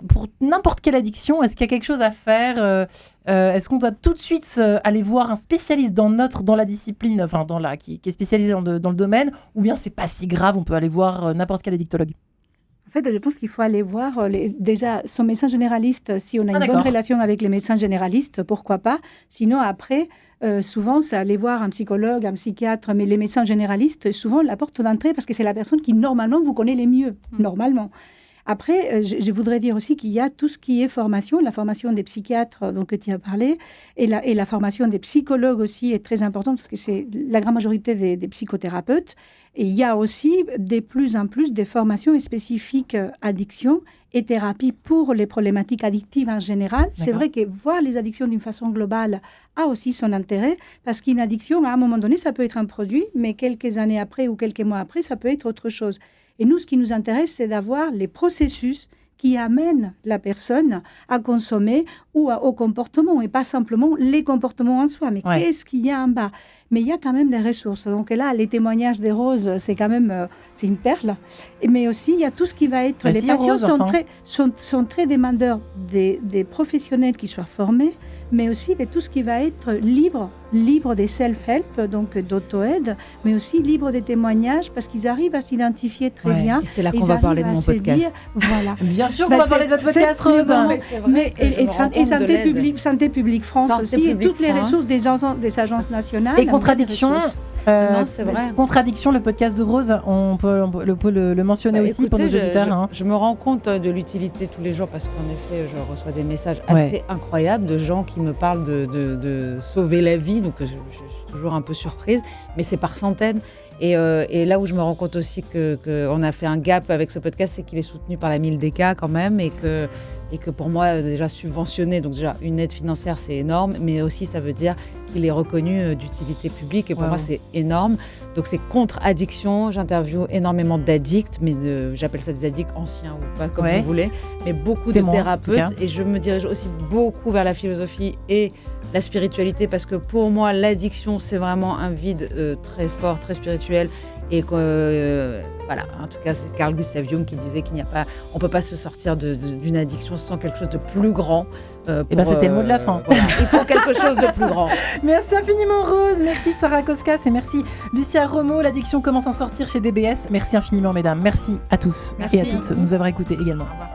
Pour n'importe quelle addiction, est-ce qu'il y a quelque chose à faire ? Est-ce qu'on doit tout de suite aller voir un spécialiste dans la discipline, enfin qui est spécialisé dans le domaine, ou bien c'est pas si grave, on peut aller voir n'importe quel addictologue ? En fait, je pense qu'il faut aller voir déjà son médecin généraliste. Si on a une bonne relation avec les médecins généralistes, pourquoi pas. Sinon, après, souvent, c'est aller voir un psychologue, un psychiatre. Mais les médecins généralistes, souvent, la porte d'entrée, parce que c'est la personne qui, normalement, vous connaît les mieux. Normalement. Après, je voudrais dire aussi qu'il y a tout ce qui est formation, la formation des psychiatres dont tu as parlé, et la formation des psychologues aussi est très importante parce que c'est la grande majorité des psychothérapeutes. Et il y a aussi de plus en plus des formations spécifiques addiction et thérapie pour les problématiques addictives en général. D'accord. C'est vrai que voir les addictions d'une façon globale a aussi son intérêt parce qu'une addiction, à un moment donné, ça peut être un produit, mais quelques années après ou quelques mois après, ça peut être autre chose. Et nous, ce qui nous intéresse, c'est d'avoir les processus qui amènent la personne à consommer ou au comportement, et pas simplement les comportements en soi. Mais qu'est-ce qu'il y a en bas ? Mais il y a quand même des ressources. Donc là, les témoignages des Roses, c'est quand même c'est une perle. Mais aussi, il y a tout ce qui va être... Les patients sont très demandeurs des professionnels qui soient formés, mais aussi de tout ce qui va être libre des self-help, donc d'auto-aide, mais aussi libre des témoignages, parce qu'ils arrivent à s'identifier très bien. Et c'est là qu'on va parler de mon podcast. Voilà. Bien sûr qu'on va parler de votre podcast, Rose. Et Santé publique France aussi, et toutes les ressources des agences nationales. Et Contradiction. Non, c'est vrai. Contradiction, le podcast de Rose, on peut le mentionner aussi pour nos auditeurs. Je me rends compte de l'utilité tous les jours parce qu'en effet, je reçois des messages assez incroyables de gens qui me parlent de sauver la vie. Donc, je suis toujours un peu surprise, mais c'est par centaines. Et là où je me rends compte aussi qu'on a fait un gap avec ce podcast, c'est qu'il est soutenu par la Mildeka quand même, et que pour moi, déjà subventionné, donc déjà une aide financière, c'est énorme, mais aussi ça veut dire qu'il est reconnu d'utilité publique, et pour moi, c'est énorme. Donc c'est contre addiction, j'interviewe énormément d'addicts, mais j'appelle ça des addicts anciens ou pas, comme vous voulez, mais beaucoup de thérapeutes, et je me dirige aussi beaucoup vers la philosophie et la spiritualité, parce que pour moi, l'addiction, c'est vraiment un vide très fort, très spirituel. Et voilà, en tout cas, c'est Carl Gustav Jung qui disait on ne peut pas se sortir d'une addiction sans quelque chose de plus grand. C'était le mot de la fin. Voilà, il faut quelque chose de plus grand. Merci infiniment, Rose. Merci, Sarah Koskas. Et merci, Lucia Romo. L'addiction commence à en sortir chez DBS. Merci infiniment, mesdames. Merci à tous et à toutes de nous avoir écoutés également. Au revoir.